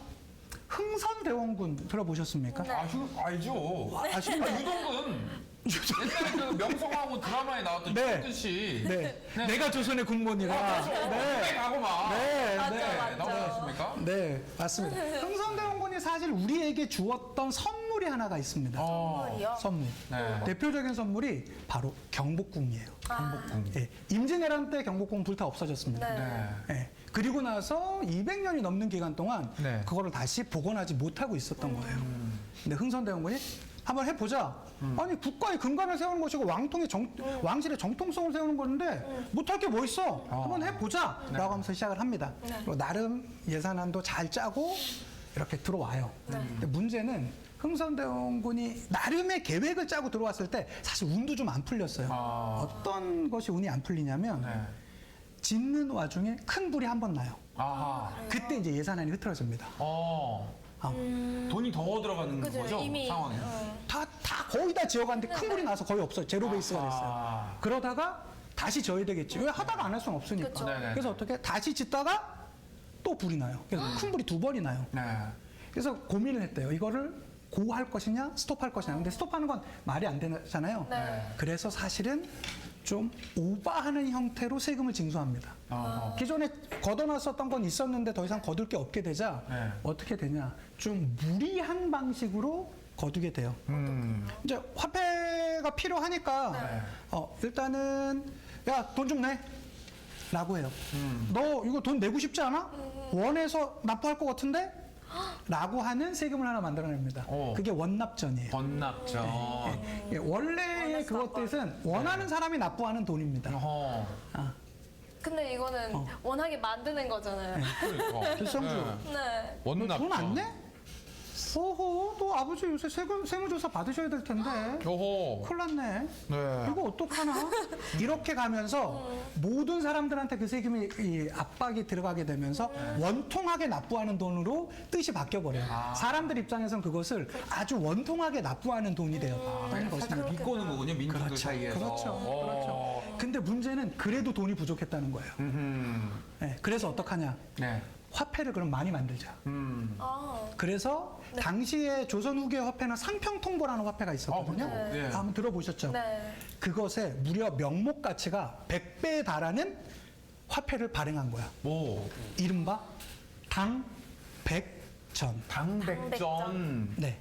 흥선대원군 들어보셨습니까? 알죠. 아십니까? 유동근 옛날에 그 명성하고 드라마에 나왔던 네. 유동근 씨. 네. 내가 조선의 군번이라. 네. 가고 막. 네. 맞죠. 나오지 않습니까? 네, 맞습니다. 흥선대원군이 사실 우리에게 주었던 선물이 하나가 있습니다. 선물. 네. 대표적인 선물이 바로 경복궁이에요. 경복궁. 예, 임진왜란 때 경복궁 불타 없어졌습니다. 네. 예, 그리고 나서 200년이 넘는 기간 동안 네. 그거를 다시 복원하지 못하고 있었던 거예요. 근데 흥선대원군이 한번 해보자. 아니 국가의 근간을 세우는 것이고 왕실의 정통성을 세우는 건데 못할 게 뭐 있어? 한번 해보자. 라고 하면서 시작을 합니다. 그리고 나름 예산안도 잘 짜고 이렇게 들어와요. 근데 문제는 흥선대원군이 나름의 계획을 짜고 들어왔을 때 사실 운도 좀 안 풀렸어요. 어떤 것이 운이 안 풀리냐면 짓는 와중에 큰 불이 한 번 나요. 그때 이제 예산안이 흐트러집니다. 돈이 더 들어가는 거죠? 이미 상황이. 다 거의 다 지어갔는데 큰 불이 나서 거의 없어요. 제로 베이스가 됐어요. 그러다가 다시 져야 되겠지. 왜 하다가 안 할 수는 없으니까. 그쵸. 네네. 그래서 어떻게 다시 짓다가 또 불이 나요. 그래서 큰 불이 두 번이 나요. 네. 그래서 고민을 했대요. 이거를 고할 것이냐 스톱할 것이냐. 근데 스톱하는 건 말이 안 되잖아요. 그래서 사실은 좀 오버하는 형태로 세금을 징수합니다. 기존에 걷어놨었던 건 있었는데 더 이상 거둘 게 없게 되자 어떻게 되냐. 좀 무리한 방식으로 거두게 돼요. 이제 화폐가 필요하니까 일단은 야, 돈 좀 내. 라고 해요. 너 이거 돈 내고 싶지 않아? 원해서 납부할 것 같은데? 라고 하는 세금을 하나 만들어냅니다. 그게 원납전이에요. 번납전. 예, 원래의 그것 뜻은 원하는 사람이 납부하는 돈입니다. 근데 이거는 원하게 만드는 거잖아요. 그러니까. 길성주, 네. 원납전. 돈 안 내? 어허, 너 아버지 요새 세무조사 받으셔야 될 텐데. 요호. 큰일 났네. 네. 이거 어떡하나? 이렇게 가면서 모든 사람들한테 그 세금이 이 압박이 들어가게 되면서 원통하게 납부하는 돈으로 뜻이 바뀌어버려요. 사람들 입장에선 그것을 아주 원통하게 납부하는 돈이 되었다는 것입니다. 비꼬는 거군요, 민중들 사이에서. 그렇죠. 근데 문제는 그래도 돈이 부족했다는 거예요. 네, 그래서 어떡하냐? 네. 화폐를 그럼 많이 만들자. 그래서 당시에 조선 후기의 화폐는 상평통보라는 화폐가 있었거든요. 네. 한번 들어보셨죠? 네. 그것에 무려 명목 가치가 100배에 달하는 화폐를 발행한 거야. 뭐, 이른바 당백전. 당백전. 네.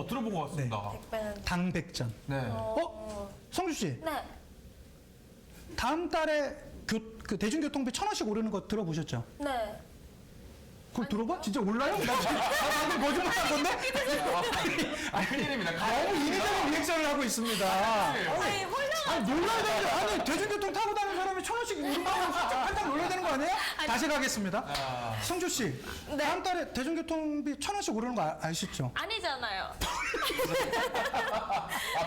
들어본 것 같습니다. 백배는. 당백전. 네. 성주 씨, 네. 다음 달에 그 대중교통비 1,000원씩 오르는 거 들어보셨죠? 네. 그걸 들어봐? 진짜 몰라요? 나 방금 거짓말한 건데? 큰일입니다. 너무 인위적인 리액션을 하고 있습니다. 아니, 홀려. 놀라야 되는데, 아니, 대중교통 타고 다니는 사람이 1,000원씩 오른다고 깜짝 놀라야 되는 거 아니에요? 다시 가겠습니다. 성주 씨, 다음 달에 대중교통비 1,000원씩 오르는 거 아시죠? 아니잖아요.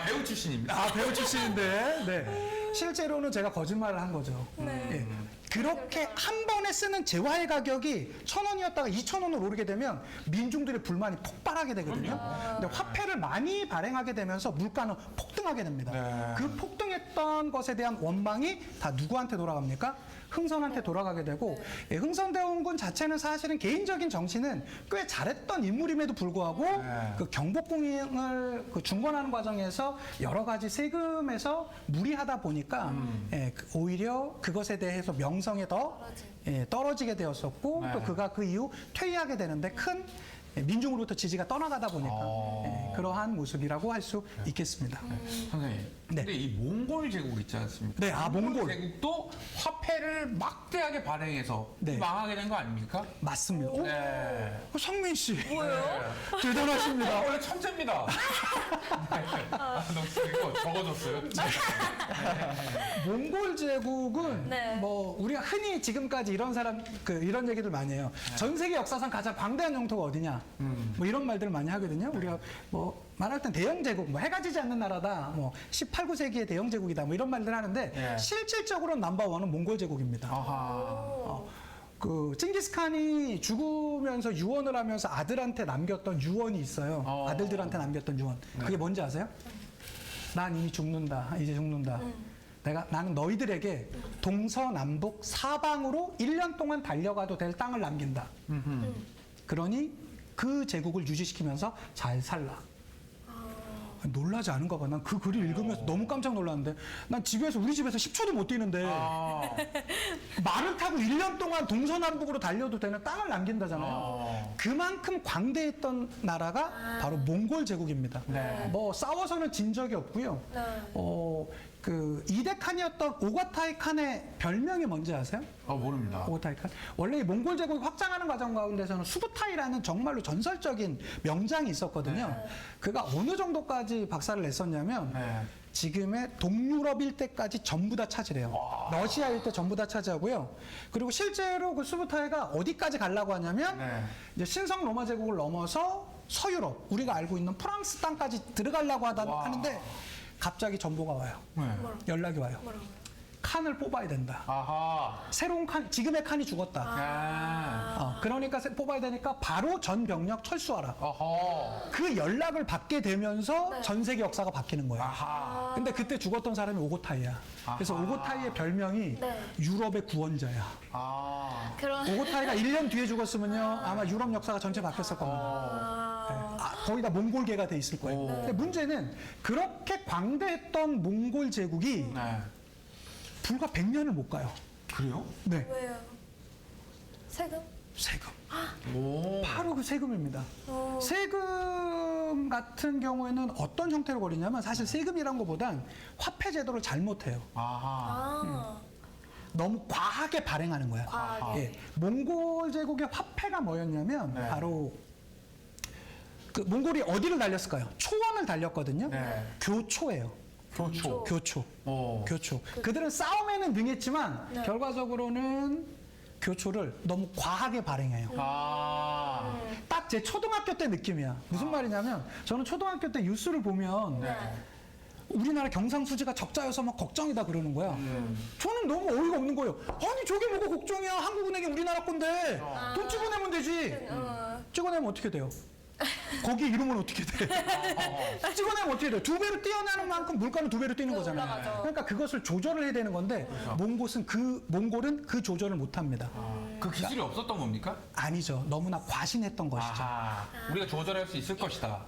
배우 출신입니다. 아, 배우 출신인데, 네. 실제로는 제가 거짓말을 한 거죠. 예. 그렇게 한 번에 쓰는 재화의 가격이 1,000원이었다가 2,000원으로 오르게 되면 민중들의 불만이 폭발하게 되거든요. 근데 화폐를 많이 발행하게 되면서 물가는 폭등하게 됩니다. 그 폭등했던 것에 대한 원망이 다 누구한테 돌아갑니까? 흥선한테 돌아가게 되고, 예, 흥선대원군 자체는 사실은 개인적인 정치는 꽤 잘했던 인물임에도 불구하고 그 경복궁을 그 중건하는 과정에서 여러 가지 세금에서 무리하다 보니까 예, 오히려 그것에 대해서 명성에 더 떨어지게 되었었고 또 그가 그 이후 퇴위하게 되는데 큰 민중으로부터 지지가 떠나가다 보니까 그러한 모습이라고 할 수 있겠습니다. 선생님. 네. 근데 이 몽골 제국 있지 않습니까? 네, 몽골. 제국도 화폐를 막대하게 발행해서 네. 망하게 된 거 아닙니까? 맞습니다. 오? 네. 성민 씨. 뭐요? 대단하십니다. 원래 천재입니다. 너무 이거 적어줬어요. 몽골 제국은 네. 뭐 우리가 흔히 지금까지 이런 사람 이런 얘기들 많이 해요. 전 세계 역사상 가장 광대한 영토가 어디냐? 뭐 이런 말들을 많이 하거든요. 우리가 뭐 말할 땐 대영 제국, 뭐 해가 지지 않는 나라다, 뭐 18, 19세기의 대영 제국이다, 뭐 이런 말들 하는데 예. 실질적으로 넘버원은 몽골 제국입니다. 그 칭기스칸이 죽으면서 유언을 하면서 아들한테 남겼던 유언이 있어요. 아들들한테 남겼던 유언. 그게 뭔지 아세요? 난 이미 죽는다. 이제 죽는다. 나는 너희들에게 동서남북 사방으로 1년 동안 달려가도 될 땅을 남긴다. 그러니 그 제국을 유지시키면서 잘 살라. 놀라지 않은가 봐. 난 그 글을 읽으면서 너무 깜짝 놀랐는데 난 우리 집에서 10초도 못 뛰는데 말을 타고 1년 동안 동서남북으로 달려도 되는 땅을 남긴다잖아요. 그만큼 광대했던 나라가 바로 몽골 제국입니다. 뭐 싸워서는 진 적이 없고요. 그 이대 칸이었던 오가타이 칸의 별명이 뭔지 아세요? 모릅니다. 오가타이 칸. 원래 이 몽골 제국이 확장하는 과정 가운데서는 수부타이라는 정말로 전설적인 명장이 있었거든요. 그가 어느 정도까지 박살을 냈었냐면 지금의 동유럽 일대까지 전부 다 차지해요. 러시아 일대 전부 다 차지하고요. 그리고 실제로 그 수부타이가 어디까지 가려고 하냐면 이제 신성 로마 제국을 넘어서 서유럽, 우리가 알고 있는 프랑스 땅까지 들어가려고 하는데 갑자기 전보가 와요. 연락이 와요. 칸을 뽑아야 된다. 새로운 칸, 지금의 칸이 죽었다. 그러니까 뽑아야 되니까 바로 전 병력 철수하라. 그 연락을 받게 되면서 전 세계 역사가 바뀌는 거예요. 근데 그때 죽었던 사람이 오고타이야. 그래서 오고타이의 별명이 유럽의 구원자야. 오고타이가 1년 뒤에 죽었으면요 아마 유럽 역사가 전체 바뀌었을 겁니다. 거의 다 몽골계가 돼 있을 거예요. 근데 문제는 그렇게 광대했던 몽골 제국이 불과 100년을 못 가요. 그래요? 네. 왜요? 세금? 세금. 바로 그 세금입니다. 세금 같은 경우에는 어떤 형태로 거리냐면 사실 세금이란 것보단 화폐 제도를 잘못해요. 너무 과하게 발행하는 거야. 과하게. 몽골 제국의 화폐가 뭐였냐면 바로 그 몽골이 어디를 달렸을까요? 초원을 달렸거든요. 교초예요. 교초. 그들은 싸움에는 능했지만 결과적으로는 교초를 너무 과하게 발행해요. 딱 제 초등학교 때 느낌이야. 무슨 말이냐면 저는 초등학교 때 뉴스를 보면 우리나라 경상수지가 적자여서 막 걱정이다 그러는 거야. 저는 너무 어이가 없는 거예요. 아니 저게 뭐가 걱정이야. 한국은행이 우리나라 건데 돈 찍어내면 되지. 찍어내면 어떻게 돼요? 거기 이름은 어떻게 돼? 찍어내면 어떻게 돼요? 2배로 뛰어나는 만큼 물가는 2배로 뛰는 거잖아요. 올라가죠. 그러니까 그것을 조절을 해야 되는 건데 몽골은 그 조절을 못 합니다. 그 기술이 없었던 겁니까? 아니죠. 너무나 과신했던 것이죠. 우리가 조절할 수 있을 것이다.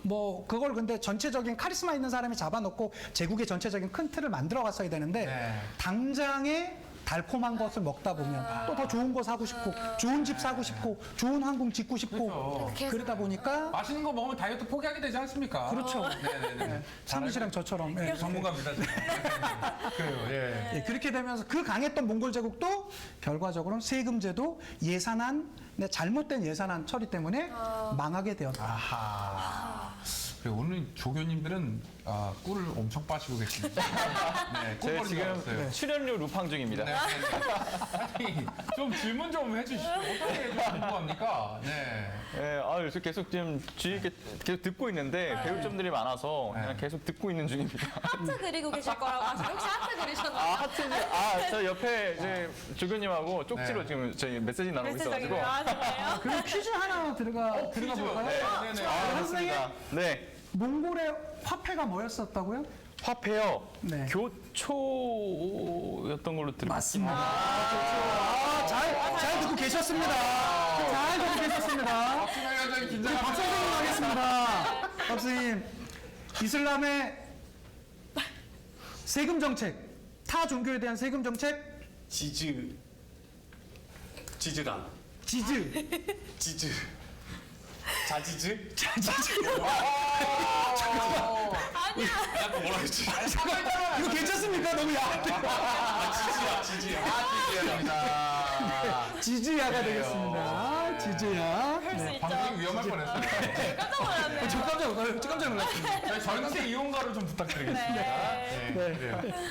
뭐 그걸 근데 전체적인 카리스마 있는 사람이 잡아놓고 제국의 전체적인 큰 틀을 만들어 갔어야 되는데 당장에 달콤한 것을 먹다 보면 또 더 좋은 거 사고 싶고 좋은 집 사고 싶고 좋은 항공 짓고 싶고 그러다 보니까 맛있는 거 먹으면 다이어트 포기하게 되지 않습니까? 그렇죠. 네네네. 상민 씨랑 저처럼 예. 전문가입니다. 그래요. 예. 예, 그렇게 되면서 그 강했던 몽골 제국도 결과적으로는 세금제도 예산안, 잘못된 예산안 처리 때문에 망하게 되었다. 아하. 그리고 오늘 조교님들은 꿀을 엄청 빠시고 계십니다. 네, 꿀 제가 버리지 지금 않았어요. 출연료 루팡 중입니다. 네. 아니, 좀 질문 좀 해주시죠. 어떻게 좀 궁금합니까? 네. 예, 그래서 계속 지금 주의 있게 계속 듣고 있는데 배울 점들이 많아서 그냥 계속 듣고 있는 중입니다. 하트 그리고 계실 거라고 하시면 혹시 하트 그리셨나요? 저 옆에 이제 조교님하고 쪽지로 네. 지금 저희 메시지 나누고 있어가지고. 하시네요. 그럼 퀴즈 하나 들어가 볼까요? 네네네. 선생님, 네. 몽골의 화폐가 뭐였었다고요? 화폐요. 네. 교초였던 걸로 들었습니다. 맞습니다. 잘 듣고 계셨습니다. 잘 듣고 계셨습니다. 굉장히 우리 긴장합니다. 박 선생님 하겠습니다. 박 선생님, 이슬람의 세금 정책, 타 종교에 대한 세금 정책, 지즈란. 지즈. 자지즈? 아니야. 뭐라 했지? 이거 괜찮습니까? 너무 야한데. 지즈야가 되겠습니다. 지즈야. 할 수 있죠. 방송이 위험할 뻔했어요. 깜짝 놀랐네요. 저 깜짝 놀랐습니다. 저희 전세 이용가로 좀 부탁드리겠습니다. 네.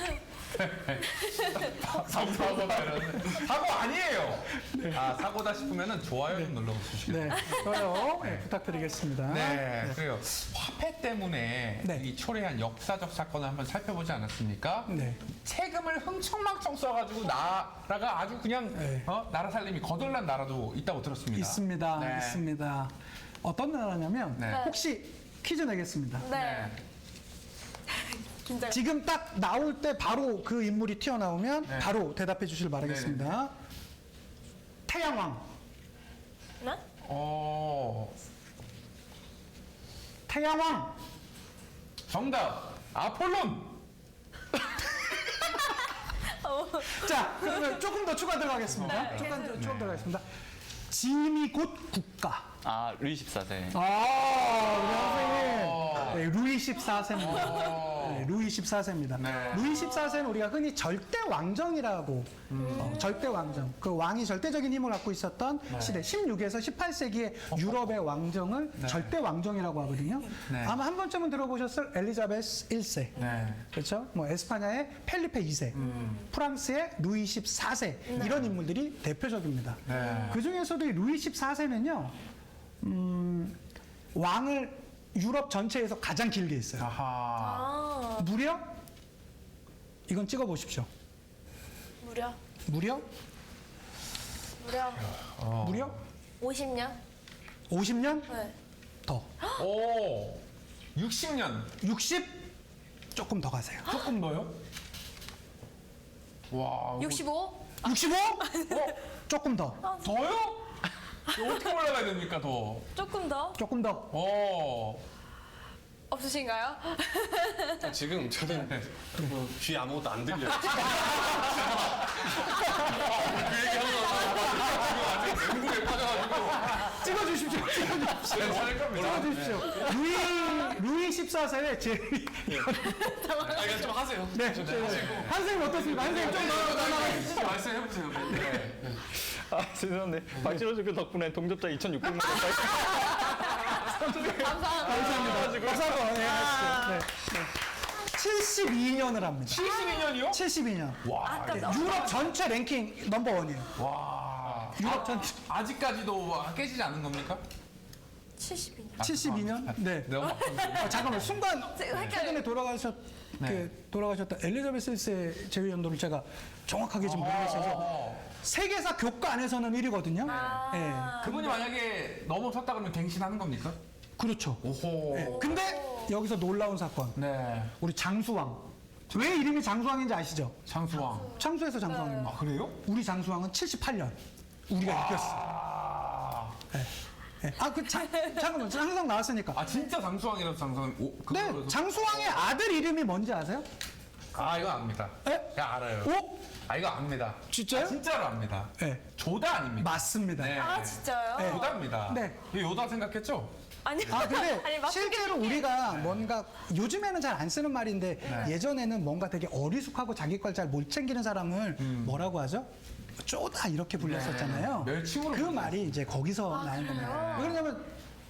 사고 아니에요. 사고다 싶으면 좋아요 좀 눌러주시겠어요? 네, 저요. 네, 부탁드리겠습니다. 네, 그래요. 화폐 때문에 네. 이 초래한 역사적 사건을 한번 살펴보지 않았습니까? 네. 세금을 흥청망청 써가지고 나라가 아주 그냥 네. 나라 살림이 거덜난 나라도 있다고 들었습니다. 있습니다. 네. 있습니다. 어떤 나라냐면 네. 혹시 퀴즈 내겠습니다. 네. 긴장. 지금 딱 나올 때 바로 그 인물이 튀어나오면 네. 바로 대답해 주시길 바라겠습니다. 태양왕. 네? 태양왕. 정답 아폴론. 자, 그러면 조금 더 추가 들어가겠습니다. 네. 조금 들어가겠습니다. 짐이 곧 국가. 루이 14세. 우리 선생님. 네, 루이 14세입니다. 네, 루이 14세입니다. 네. 루이 14세는 우리가 흔히 절대 왕정이라고, 절대 왕정. 그 왕이 절대적인 힘을 갖고 있었던 시대, 16에서 18세기의 유럽의 왕정을 절대 왕정이라고 하거든요. 네. 아마 한 번쯤은 들어보셨을 엘리자베스 1세. 네. 그렇죠? 뭐 에스파냐의 펠리페 2세, 프랑스의 루이 14세 이런 인물들이 대표적입니다. 네. 그 중에서도 이 루이 14세는요, 왕을 유럽 전체에서 가장 길게 했어요. 아하. 무려 이건 찍어 보십시오. 무려 무려 50년? 50년 네. 더. 오. 60년. 60 조금 더 가세요. 조금 더요? 와. 65? 65? 조금 더. 더요? 이거 어떻게 올라가야 됩니까, 더? 조금 더? 조금 더. 오. 없으신가요? 지금 저는 귀 아무것도 안 들려요. 찍어 주십시오. 괜찮을 겁니다. 찍어 주십시오. 루이 14세의 제일 이거 좀 하세요. 네. 한생님 어떻습니까? 한생님 좀 더 말씀해보세요. 죄송한데 박진호 조교 덕분에 동접자 2,600만 감사합니다. 감사합니다. 네, 하시죠. 네. 72년을 합니다. 72년이요? 72년. 와. 유럽 전체 랭킹 넘버 원이에요. 와. 유럽 전체. 아직까지도 깨지지 않은 겁니까? 72년. 72년? 네. 너무 잠깐만 순간 헷갈려요. 최근에 돌아가셨던 엘리자베스 1세 제위 연도를 제가 정확하게 지금 모르겠어서 세계사 교과 안에서는 1위거든요. 네. 그분이 만약에 넘어섰다 그러면 갱신하는 겁니까? 그렇죠. 오호. 네. 근데 여기서 놀라운 사건. 네. 우리 장수왕. 왜 이름이 장수왕인지 아시죠? 장수왕. 창수에서 장수왕입니다. 아, 그래요? 우리 장수왕은 78년. 우리가 이겼어. 아. 네. 네. 잠깐만, 항상 나왔으니까. 진짜 장수왕이라서 장수왕. 네, 장수왕의 아들 이름이 뭔지 아세요? 아 이거 압니다. 에? 야, 알아요. 오? 아 이거 압니다. 진짜요? 아, 진짜로 압니다. 네. 조다 아닙니까? 맞습니다. 네. 아 진짜요? 네. 조다입니다. 네. 이거 요다 생각했죠? 아니 아 근데 아니, 막 실제로 그게- 우리가 뭔가 요즘에는 잘 안 쓰는 말인데 네. 예전에는 뭔가 되게 어리숙하고 자기 걸 잘 못 챙기는 사람을 뭐라고 하죠? 쪼다 이렇게 불렸었잖아요. 네. 멸칭으로 그 말이 이제 거기서 나온 겁니다. 왜 그러냐면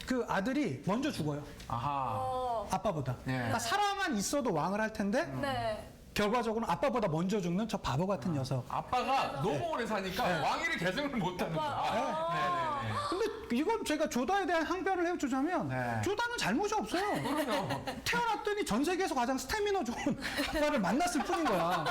그 아들이 먼저 죽어요. 아하. 아빠보다. 네. 그러니까 살아만 있어도 왕을 할 텐데 네. 결과적으로는 아빠보다 먼저 죽는 저 바보 같은 녀석. 아빠가 너무 오래 사니까 왕위를 계승을 못하는 거야. 네네네. 근데 이건 제가 조다에 대한 항변을 해주자면 네. 조다는 잘못이 없어요. 태어났더니 전 세계에서 가장 스태미너 좋은 아빠를 만났을 뿐인 거야.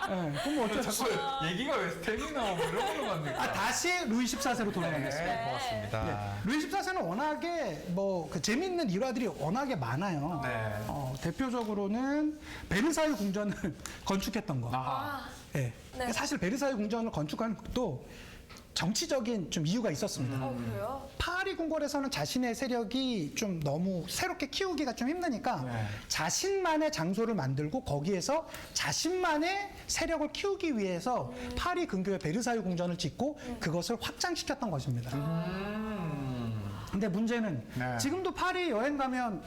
네, 그럼 뭐 어쩔 수 없어. 자꾸 얘기가 왜 스태미나 뭐 이런 걸로 갑니까? 아, 다시 루이 14세로 돌아가겠습니다. 네, 고맙습니다. 루이 14세는 워낙에 뭐 그 재밌는 일화들이 워낙에 많아요. 네. 대표적으로는 베르사유 궁전을 건축했던 거. 아하. 예. 네. 사실 베르사유 궁전을 건축한 것도 정치적인 좀 이유가 있었습니다. 그래요? 파리 궁궐에서는 자신의 세력이 좀 너무 새롭게 키우기가 좀 힘드니까 네. 자신만의 장소를 만들고 거기에서 자신만의 세력을 키우기 위해서 파리 근교에 베르사유 궁전을 짓고 그것을 확장시켰던 것입니다. 근데 문제는 네. 지금도 파리 여행 가면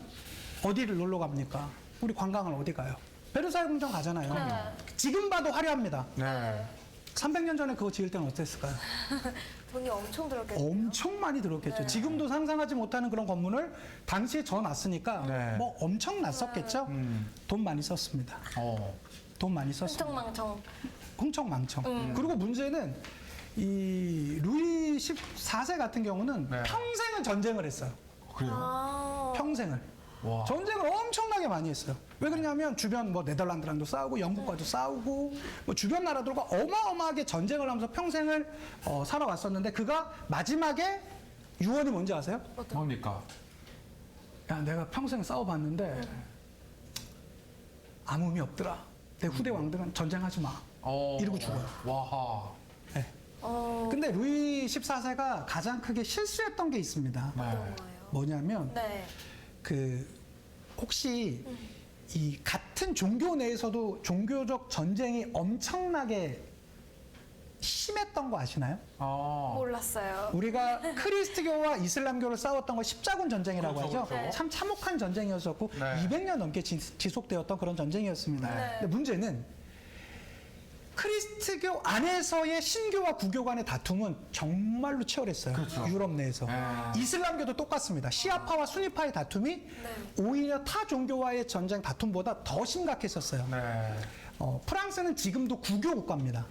어디를 놀러 갑니까? 우리 관광을 어디 가요? 베르사유 궁전 가잖아요. 네. 지금 봐도 화려합니다. 네. 300년 전에 그거 지을 때는 어땠을까요? 돈이 엄청 들었겠네요. 엄청 많이 들었겠죠. 네. 지금도 상상하지 못하는 그런 건물을 당시에 져놨으니까 네. 뭐 엄청 났었겠죠. 돈 많이 썼습니다. 돈 많이 썼습니다. 흥청망청. 흥청망청. 그리고 문제는 이 루이 14세 같은 경우는 네. 평생은 전쟁을 했어요. 그래요? 아. 평생을. 와. 전쟁을 엄청나게 많이 했어요. 왜 그러냐면 주변 뭐 네덜란드랑도 싸우고 영국과도 싸우고 뭐 주변 나라들과 어마어마하게 전쟁을 하면서 평생을 살아왔었는데 그가 마지막에 유언이 뭔지 아세요? 뭡니까? 야 내가 평생 싸워봤는데 아무 의미 없더라. 내 후대 왕들은 전쟁하지 마. 이러고 죽어요. 와하. 네. 근데 루이 14세가 가장 크게 실수했던 게 있습니다. 네. 뭐냐면 네. 그 혹시 이 같은 종교 내에서도 종교적 전쟁이 엄청나게 심했던 거 아시나요? 몰랐어요. 우리가 크리스트교와 이슬람교를 싸웠던 거 십자군 전쟁이라고 그렇죠, 하죠. 그렇죠. 참 참혹한 전쟁이었었고 네. 200년 넘게 지속되었던 그런 전쟁이었습니다. 네. 근데 문제는 크리스트교 안에서의 신교와 구교 간의 다툼은 정말로 치열했어요. 유럽 내에서. 이슬람교도 똑같습니다. 시아파와 수니파의 다툼이 오히려 타 종교와의 전쟁 다툼보다 더 심각했었어요. 네. 프랑스는 지금도 구교 국가입니다.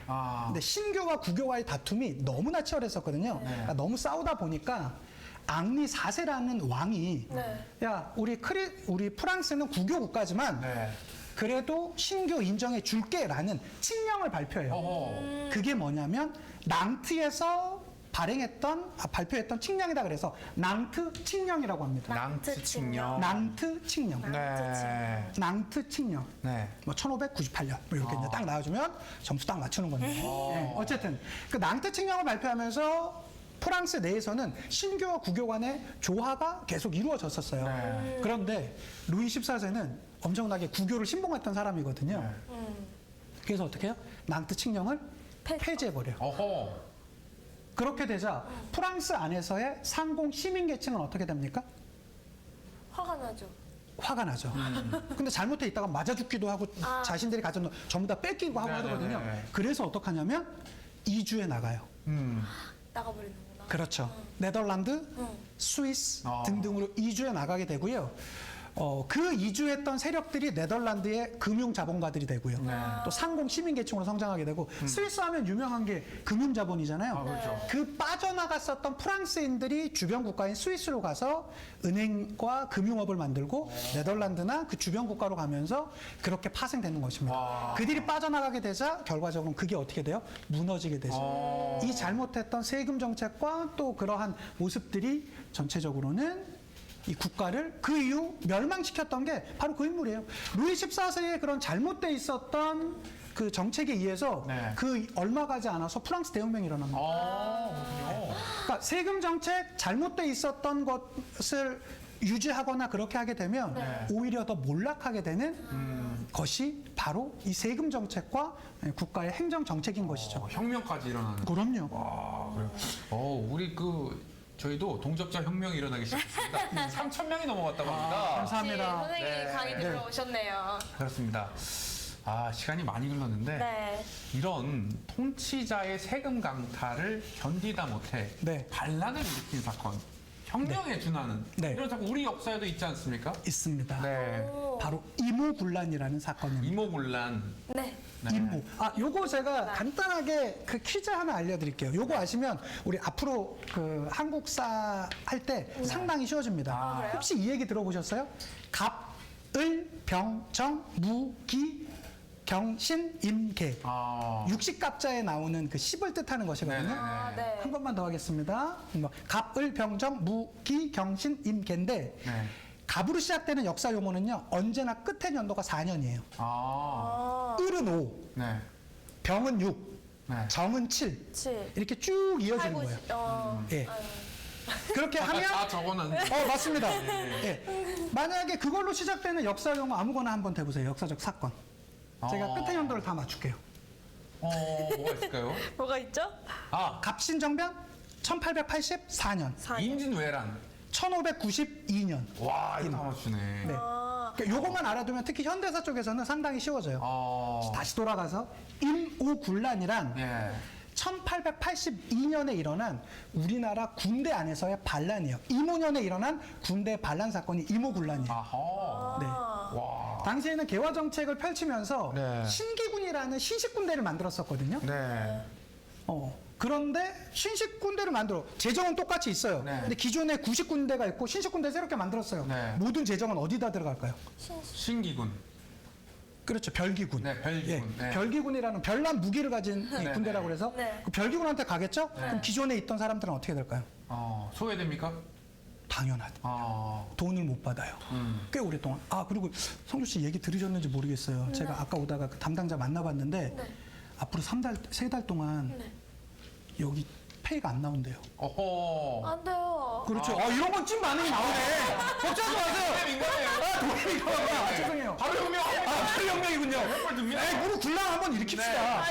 근데 신교와 구교와의 다툼이 너무나 치열했었거든요. 그러니까 너무 싸우다 보니까 앙리 4세라는 왕이 야 우리 프랑스는 구교 국가지만 그래도 신교 인정해 줄게라는 칙령을 발표해요. 그게 뭐냐면 낭트에서 발표했던 칙령이다 그래서 낭트 칙령이라고 합니다. 낭트 칙령. 낭트 칙령. 네. 낭트 칙령. 네. 뭐 1598년 뭐 이렇게 이제 딱 나와주면 점수 딱 맞추는 건데. 네. 어쨌든 그 낭트 칙령을 발표하면서 프랑스 내에서는 신교와 구교 간의 조화가 계속 이루어졌었어요. 그런데 루이 14세는 엄청나게 구교를 신봉했던 사람이거든요. 그래서 어떻게 해요? 낭트 칙령을 폐지해버려요. 어허. 그렇게 되자 프랑스 안에서의 상공 시민 계층은 어떻게 됩니까? 화가 나죠. 화가 나죠. 근데 잘못해 있다가 맞아 죽기도 하고 자신들이 가진 돈 전부 다 뺏기고 하고 하거든요. 그래서 어떡하냐면 이주해 나가요. 나가버리는구나. 그렇죠. 네덜란드, 스위스 등등으로 이주해 나가게 되고요. 그 이주했던 세력들이 네덜란드의 금융 자본가들이 되고요. 또 상공 시민 계층으로 성장하게 되고 스위스 하면 유명한 게 금융 자본이잖아요. 그렇죠. 그 빠져나갔었던 프랑스인들이 주변 국가인 스위스로 가서 은행과 금융업을 만들고 네덜란드나 그 주변 국가로 가면서 그렇게 파생되는 것입니다. 그들이 빠져나가게 되자 결과적으로 그게 어떻게 돼요? 무너지게 되죠. 이 잘못했던 세금 정책과 또 그러한 모습들이 전체적으로는 이 국가를 그 이후 멸망시켰던 게 바로 그 인물이에요. 루이 14세의 그런 잘못돼 있었던 그 정책에 의해서 그 얼마 가지 않아서 프랑스 대혁명이 일어납니다. 그러니까 세금 정책 잘못돼 있었던 것을 유지하거나 그렇게 하게 되면 오히려 더 몰락하게 되는 것이 바로 이 세금 정책과 국가의 행정 정책인 것이죠. 혁명까지 일어나는. 그럼요. 와, 그래요. 우리 저희도 동접자 혁명이 일어나기 시작했습니다. 3,000명이 넘어갔다고 합니다. 감사합니다. 선생님이 네. 강의 들으러 오셨네요. 그렇습니다. 시간이 많이 흘렀는데 네. 이런 통치자의 세금 강탈을 견디다 못해 네. 반란을 일으킨 사건, 혁명에 준하는 네. 이런 사건 우리 역사에도 있지 않습니까? 있습니다. 네. 바로 이모군란이라는 사건입니다. 이모군란. 네. 임무. 요거 제가 간단하게 그 퀴즈 하나 알려드릴게요. 요거 아시면 우리 앞으로 그 한국사 할 때 상당히 쉬워집니다. 그래요? 혹시 이 얘기 들어보셨어요? 갑, 을, 병, 정, 무, 기, 경신, 임, 개. 육식갑자에 나오는 그 10을 뜻하는 것이거든요. 아, 네. 한 번만 더 하겠습니다. 갑, 을, 병, 정, 무, 기, 경신, 임, 개인데 네. 갑으로 시작되는 역사 용어는요. 언제나 끝의 연도가 4년이에요. 을은 5, 네. 병은 6, 네. 정은 7. 7. 이렇게 쭉 이어지는 거예요. 예. 그렇게 하면 다 적어놨네. 맞습니다. 예. 만약에 그걸로 시작되는 역사 용어 아무거나 한번 대보세요. 역사적 사건. 제가 끝의 연도를 다 맞출게요. 뭐가 있을까요? 뭐가 있죠? 갑신정변 1884년, 임진왜란. 1592년. 와, 이거 다 맞추네. 네. 그러니까 요것만 알아두면 특히 현대사 쪽에서는 상당히 쉬워져요. 다시 돌아가서 임오군란이란 예. 1882년에 일어난 우리나라 군대 안에서의 반란이에요. 임오년에 일어난 군대 반란 사건이 임오군란이에요. 아하. 네. 와. 당시에는 개화 정책을 펼치면서 네. 신기군이라는 신식 군대를 만들었었거든요. 네. 그런데 신식 군대를 만들어 재정은 똑같이 있어요. 네. 근데 기존에 구식 군대가 있고 신식 군대 새롭게 만들었어요. 네. 모든 재정은 어디다 들어갈까요? 신기군. 그렇죠. 별기군. 네, 별기군. 예, 네. 별기군이라는 별난 무기를 가진 이 네, 군대라고 그래서 네. 그 별기군한테 가겠죠? 그럼 기존에 있던 사람들은 어떻게 될까요? 소외됩니까? 당연하죠. 돈을 못 받아요. 꽤 오랫동안. 그리고 성주 씨 얘기 들으셨는지 모르겠어요. 제가 아까 오다가 그 담당자 만나봤는데 앞으로 3달 동안 여기 페이가 안 나온대요. 어허. 안 돼요. 그렇죠. 이런 건 찐 반응이 나오네. 걱정하지 마세요. 민감해요. 죄송해요. 바로 혁명. 바로 혁명이군요. 혁명 듭니다. 무릎 굴랑 한번 일으킵시다.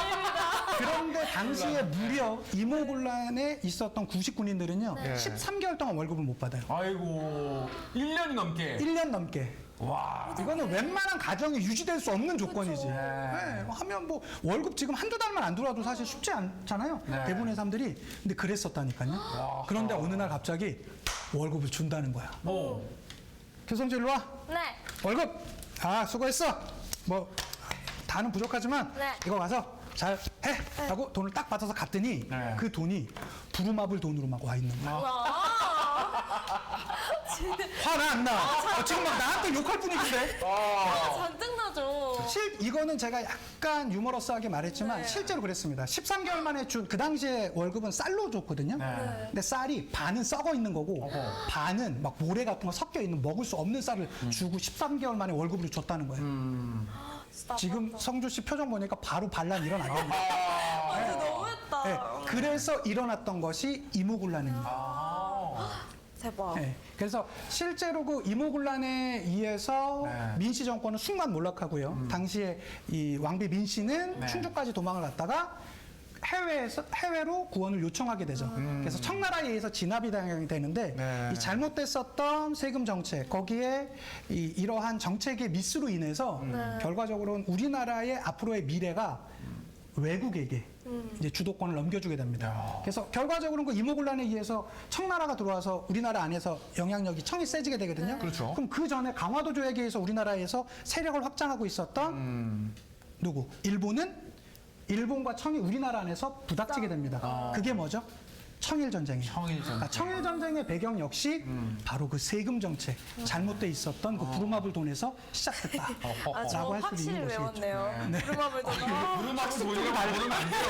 그런데 당시에 무려 이모군란에 있었던 구식 군인들은요. 13개월 동안 월급을 못 받아요. 아이고. 1년이 넘게. 1년 넘게. 와. 이거는 웬만한 가정이 유지될 수 없는 조건이지. 네, 하면 뭐 월급 지금 한두 달만 안 들어와도 사실 쉽지 않잖아요. 네. 대부분의 사람들이. 근데 그랬었다니까요. 그런데 어느 날 갑자기 월급을 준다는 거야. 교성주 일로 와. 네. 월급. 수고했어. 뭐 다는 부족하지만 네. 이거 가서 잘 해. 하고 돈을 딱 받아서 갔더니 네. 그 돈이 부루마블 돈으로 막 와 있는 거야. 화나 안 나? 지금 막 나한테 욕할 분위기인데? 잔뜩 나죠. 이거는 제가 약간 유머러스하게 말했지만 실제로 그랬습니다. 13개월 만에 준 그 당시에 월급은 쌀로 줬거든요. 근데 쌀이 반은 썩어 있는 거고 반은 막 모래 같은 거 섞여 있는 먹을 수 없는 쌀을 주고 13개월 만에 월급으로 줬다는 거예요. 지금 성주 씨 표정 보니까 바로 반란 일어났거든요. 진짜 너무했다. 네, 그래서 일어났던 것이 이모군란입니다. 대박. 네, 그래서 실제로 그 이모군란에 의해서 민씨 정권은 순간 몰락하고요. 당시에 이 왕비 민씨는 충주까지 도망을 갔다가 해외로 구원을 요청하게 되죠. 그래서 청나라에 의해서 진압이 당하게 되는데 이 잘못됐었던 세금 정책 거기에 이러한 정책의 미스로 인해서 결과적으로는 우리나라의 앞으로의 미래가 외국에게 이제 주도권을 넘겨주게 됩니다. 그래서 결과적으로는 그 이모군란에 의해서 청나라가 들어와서 우리나라 안에서 영향력이 청이 세지게 되거든요. 그렇죠. 그럼 그 전에 강화도 조약에 의해서 우리나라에서 세력을 확장하고 있었던 누구? 일본과 청이 우리나라 안에서 부닥치게 됩니다. 그게 뭐죠? 청일전쟁이에요. 청일전쟁의 배경 역시 바로 그 세금 정책, 잘못돼 있었던 그 부루마블 돈에서 시작됐다. 저 라고 할 수도 확실히 있는 것이겠죠. 외웠네요. 부루마블 돈. 부루마블 돈이라고 모르면 안 돼요.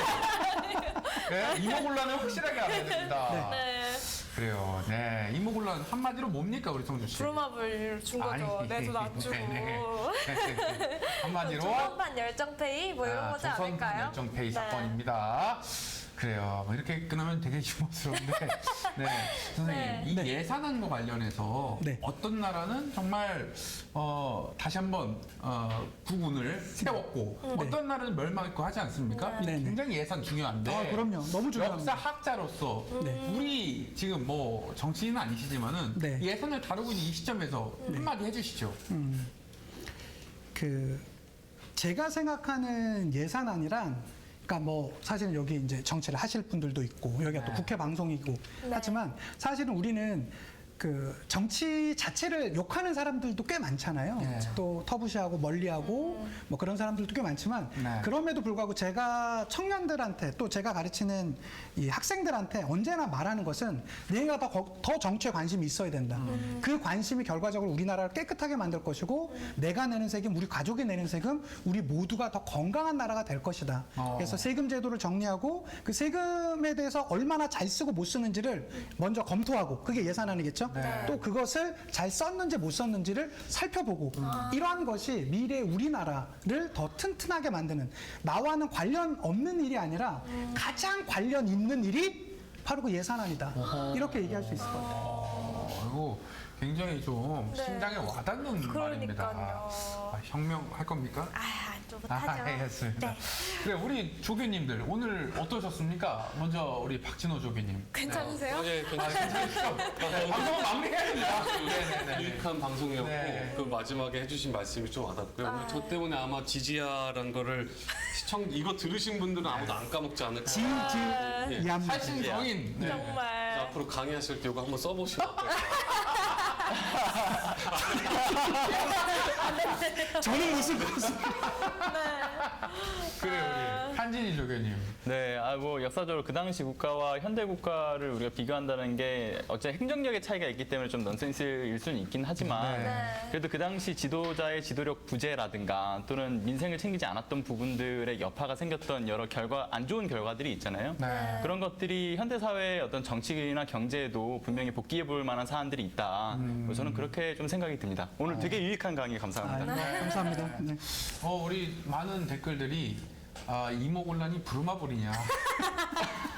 네, 이모군란은 확실하게 알아야 됩니다. 네. 그래요. 네. 이모군란 한마디로 뭡니까, 우리 성주 씨? 부루마블 준 거죠. 내 돈 안 주고. 한마디로 조선반 열정페이 뭐 이런 거지 조선반 않을까요? 열정페이 네. 사건입니다. 그래요. 뭐 이렇게 끝나면 되게 유머스러운데. 네. 선생님, 이 예산안과 관련해서 네. 어떤 나라는 정말 다시 한번 국운을 세웠고 어떤 나라는 멸망했고 하지 않습니까? 네. 굉장히 예산 중요한데. 아, 그럼요. 너무 중요합니다. 역사학자로서 네. 우리 지금 뭐 정치인은 아니시지만은 네. 예산을 다루고 있는 이 시점에서 한마디 해주시죠. 제가 생각하는 예산안이란, 그러니까 뭐 사실은 여기 이제 정치를 하실 분들도 있고 여기가 또 국회 방송이고 하지만 사실은 우리는 그 정치 자체를 욕하는 사람들도 꽤 많잖아요. 네. 또 터부시하고 멀리하고 뭐 그런 사람들도 꽤 많지만 네. 그럼에도 불구하고 제가 청년들한테 또 제가 가르치는 이 학생들한테 언제나 말하는 것은 내가 더 정치에 관심이 있어야 된다. 그 관심이 결과적으로 우리나라를 깨끗하게 만들 것이고 내가 내는 세금, 우리 가족이 내는 세금, 우리 모두가 더 건강한 나라가 될 것이다. 그래서 세금 제도를 정리하고 그 세금에 대해서 얼마나 잘 쓰고 못 쓰는지를 먼저 검토하고, 그게 예산안이겠죠. 또 그것을 잘 썼는지 못 썼는지를 살펴보고 이러한 것이 미래 우리나라를 더 튼튼하게 만드는, 나와는 관련 없는 일이 아니라 가장 관련 있는 일이 바로 그 예산안이다. 이렇게 얘기할 수 있을 것 같아요. 그리고 굉장히 좀 심장에 와닿는 말입니다. 그러니까요. 혁명할 겁니까? 또 못하죠. 알겠습니다. 네. 그래, 우리 조교님들 오늘 어떠셨습니까? 먼저 우리 박진호 조교님. 괜찮으세요? 예, 괜찮으시죠? 방송을 마무리해야 됩니다. 네네네. 유익한 방송이었고 네. 그 마지막에 해주신 말씀이 좀 와닿고요. 오늘 저 때문에 아마 지지야라는 거를 이거 들으신 분들은 아무도 안 까먹지 않을까. 예. 이해합니다. 살신 성인. 네. 정말. 앞으로 강의하실 때 이거 한번 써보시면 어떨까요? 저는 무슨 것을 그래, 우리 한진희 조교님. 네, 뭐 역사적으로 그 당시 국가와 현대 국가를 우리가 비교한다는 게 어째 행정력의 차이가 있기 때문에 좀 넌센스일 수는 있긴 하지만 그래도 그 당시 지도자의 지도력 부재라든가 또는 민생을 챙기지 않았던 부분들의 여파가 생겼던 여러 안 좋은 결과들이 있잖아요. 네. 그런 것들이 현대 사회의 어떤 정치나 경제에도 분명히 복귀해 볼 만한 사안들이 있다. 저는 그렇게 좀 생각이 듭니다. 오늘 되게 유익한 강의 감사합니다. 감사합니다. 네. 우리 많은 댓글들이 이모곤란이 부르마블이냐.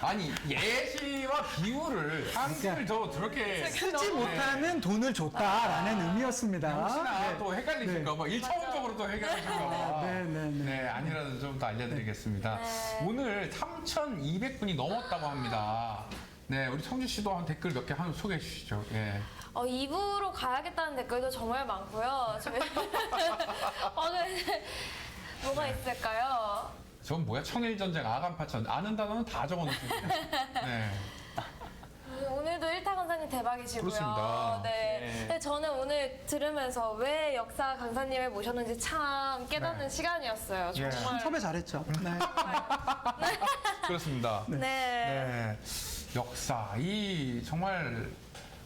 아니, 예시와 비유를 한글 더 저렇게 쓰지 못하는 돈을 줬다라는 의미였습니다. 혹시나 네. 또 헷갈리실까봐 1차원적으로 또 헷갈리실까봐 네. 아니라는 좀 더 알려드리겠습니다. 오늘 3,200분이 넘었다고 합니다. 네, 우리 청주 씨도 한 댓글 몇 개 한번 소개해 주시죠. 예. 2부로 가야겠다는 댓글도 정말 많고요. 뭐가 있을까요? 전 뭐야? 청일전쟁, 아간파천. 아는 단어는 다 적어놓습니다. 네. 오늘도 일타 강사님 대박이시고요. 그렇습니다. 네. 근데 저는 오늘 들으면서 왜 역사 강사님을 모셨는지 참 깨닫는 시간이었어요. 예. 정말. 섭외 잘했죠. 네. 그렇습니다. 네. 네. 역사, 정말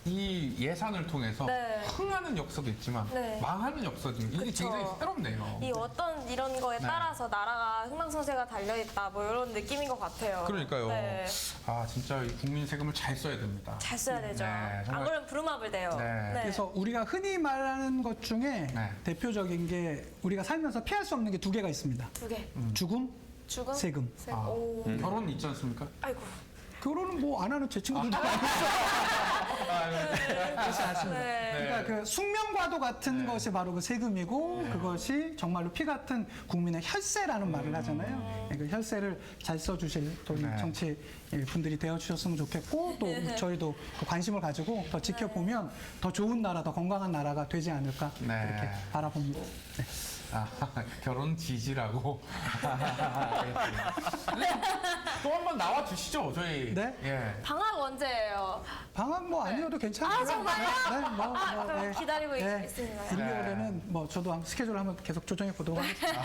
이 예산을 통해서 네. 흥하는 역사도 있지만 네. 망하는 역사도 이게 그쵸. 굉장히 새롭네요. 이 어떤 이런 거에 네. 따라서 나라가 흥망성쇠가 달려있다 뭐 이런 느낌인 것 같아요. 그러니까요. 네. 진짜 이 국민 세금을 잘 써야 됩니다. 잘 써야 되죠. 네, 안 정말. 그러면 부루마블 돼요. 네. 그래서 우리가 흔히 말하는 것 중에 네. 대표적인 게 우리가 살면서 피할 수 없는 게 2개가 있습니다. 2개. 죽음, 죽음? 세금. 오. 결혼 있지 않습니까? 아이고. 결혼은 뭐 안 하는 제 친구들도 많이 있어요. 그렇지 않습니다. 네. 그러니까 그 숙명과도 같은 것이 바로 그 세금이고 그것이 정말로 피 같은 국민의 혈세라는 말을 하잖아요. 그 혈세를 잘 써주실 또 네. 정치 분들이 되어주셨으면 좋겠고 또 저희도 그 관심을 가지고 더 지켜보면 더 좋은 나라, 더 건강한 나라가 되지 않을까 네. 이렇게 바라봅니다. 네. 결혼 지지라고. 또 한 번 나와 주시죠, 저희. 네? 예. 방학 언제예요? 방학 뭐 아니어도 괜찮아요. 아, 정말요? 네, 그럼 기다리고 있습니다. 1, 2월에는 뭐 저도 스케줄 한번 계속 조정해 보도록 하겠습니다.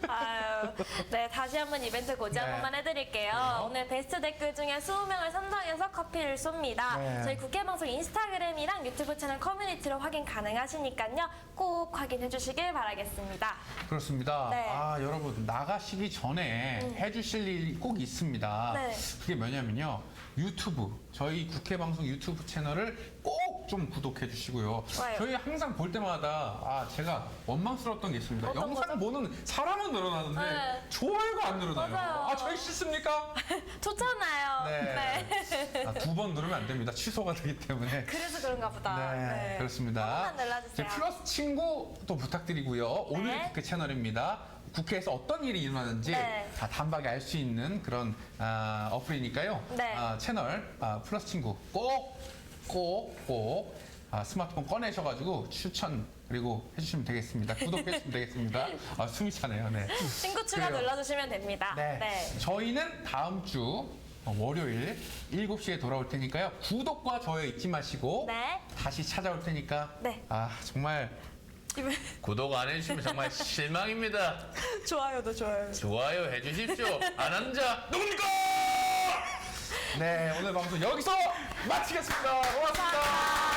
아유, 네, 다시 한번 이벤트 고지 한 네. 번만 해드릴게요. 오늘 베스트 댓글 중에 20명을 선정해서 커피를 쏩니다. 네. 저희 국회방송 인스타그램이랑 유튜브 채널 커뮤니티로 확인 가능하시니까요. 꼭 확인해 주시길 바라겠습니다. 그렇습니다. 네. 여러분, 나가시기 전에 해주실 일이 꼭 있습니다. 네. 그게 뭐냐면요. 유튜브, 저희 국회방송 유튜브 채널을 꼭 꼭 좀 구독해 주시고요. 좋아요. 저희 항상 볼 때마다 제가 원망스러웠던 게 있습니다. 어떤 영상 거죠? 보는 사람은 늘어나는데 네. 좋아요가 안 늘어나요. 맞아요. 저희 싫습니까? 좋잖아요. 네. 2번 누르면 안 됩니다. 취소가 되기 때문에. 그래서 그런가 보다. 네, 그렇습니다. 한번만 눌러주세요. 이제 플러스 친구 또 부탁드리고요. 오늘 네. 국회 채널입니다. 국회에서 어떤 일이 일어나는지 네. 다 단박에 알 수 있는 그런 어플이니까요. 네. 채널 플러스 친구 꼭 스마트폰 꺼내셔가지고 추천 그리고 해주시면 되겠습니다. 구독해주시면 되겠습니다. 숨이 차네요. 네. 친구 추가 그래요. 눌러주시면 됩니다. 네. 저희는 다음 주 월요일 7시에 돌아올 테니까요. 구독과 좋아요 잊지 마시고 네. 다시 찾아올 테니까 네. 정말 구독 안 해주시면 정말 실망입니다. 좋아요도 좋아요. 좋아요 해주십시오. 안 하는 자 누굽니까? 네 오늘 방송 여기서 마치겠습니다. 고맙습니다.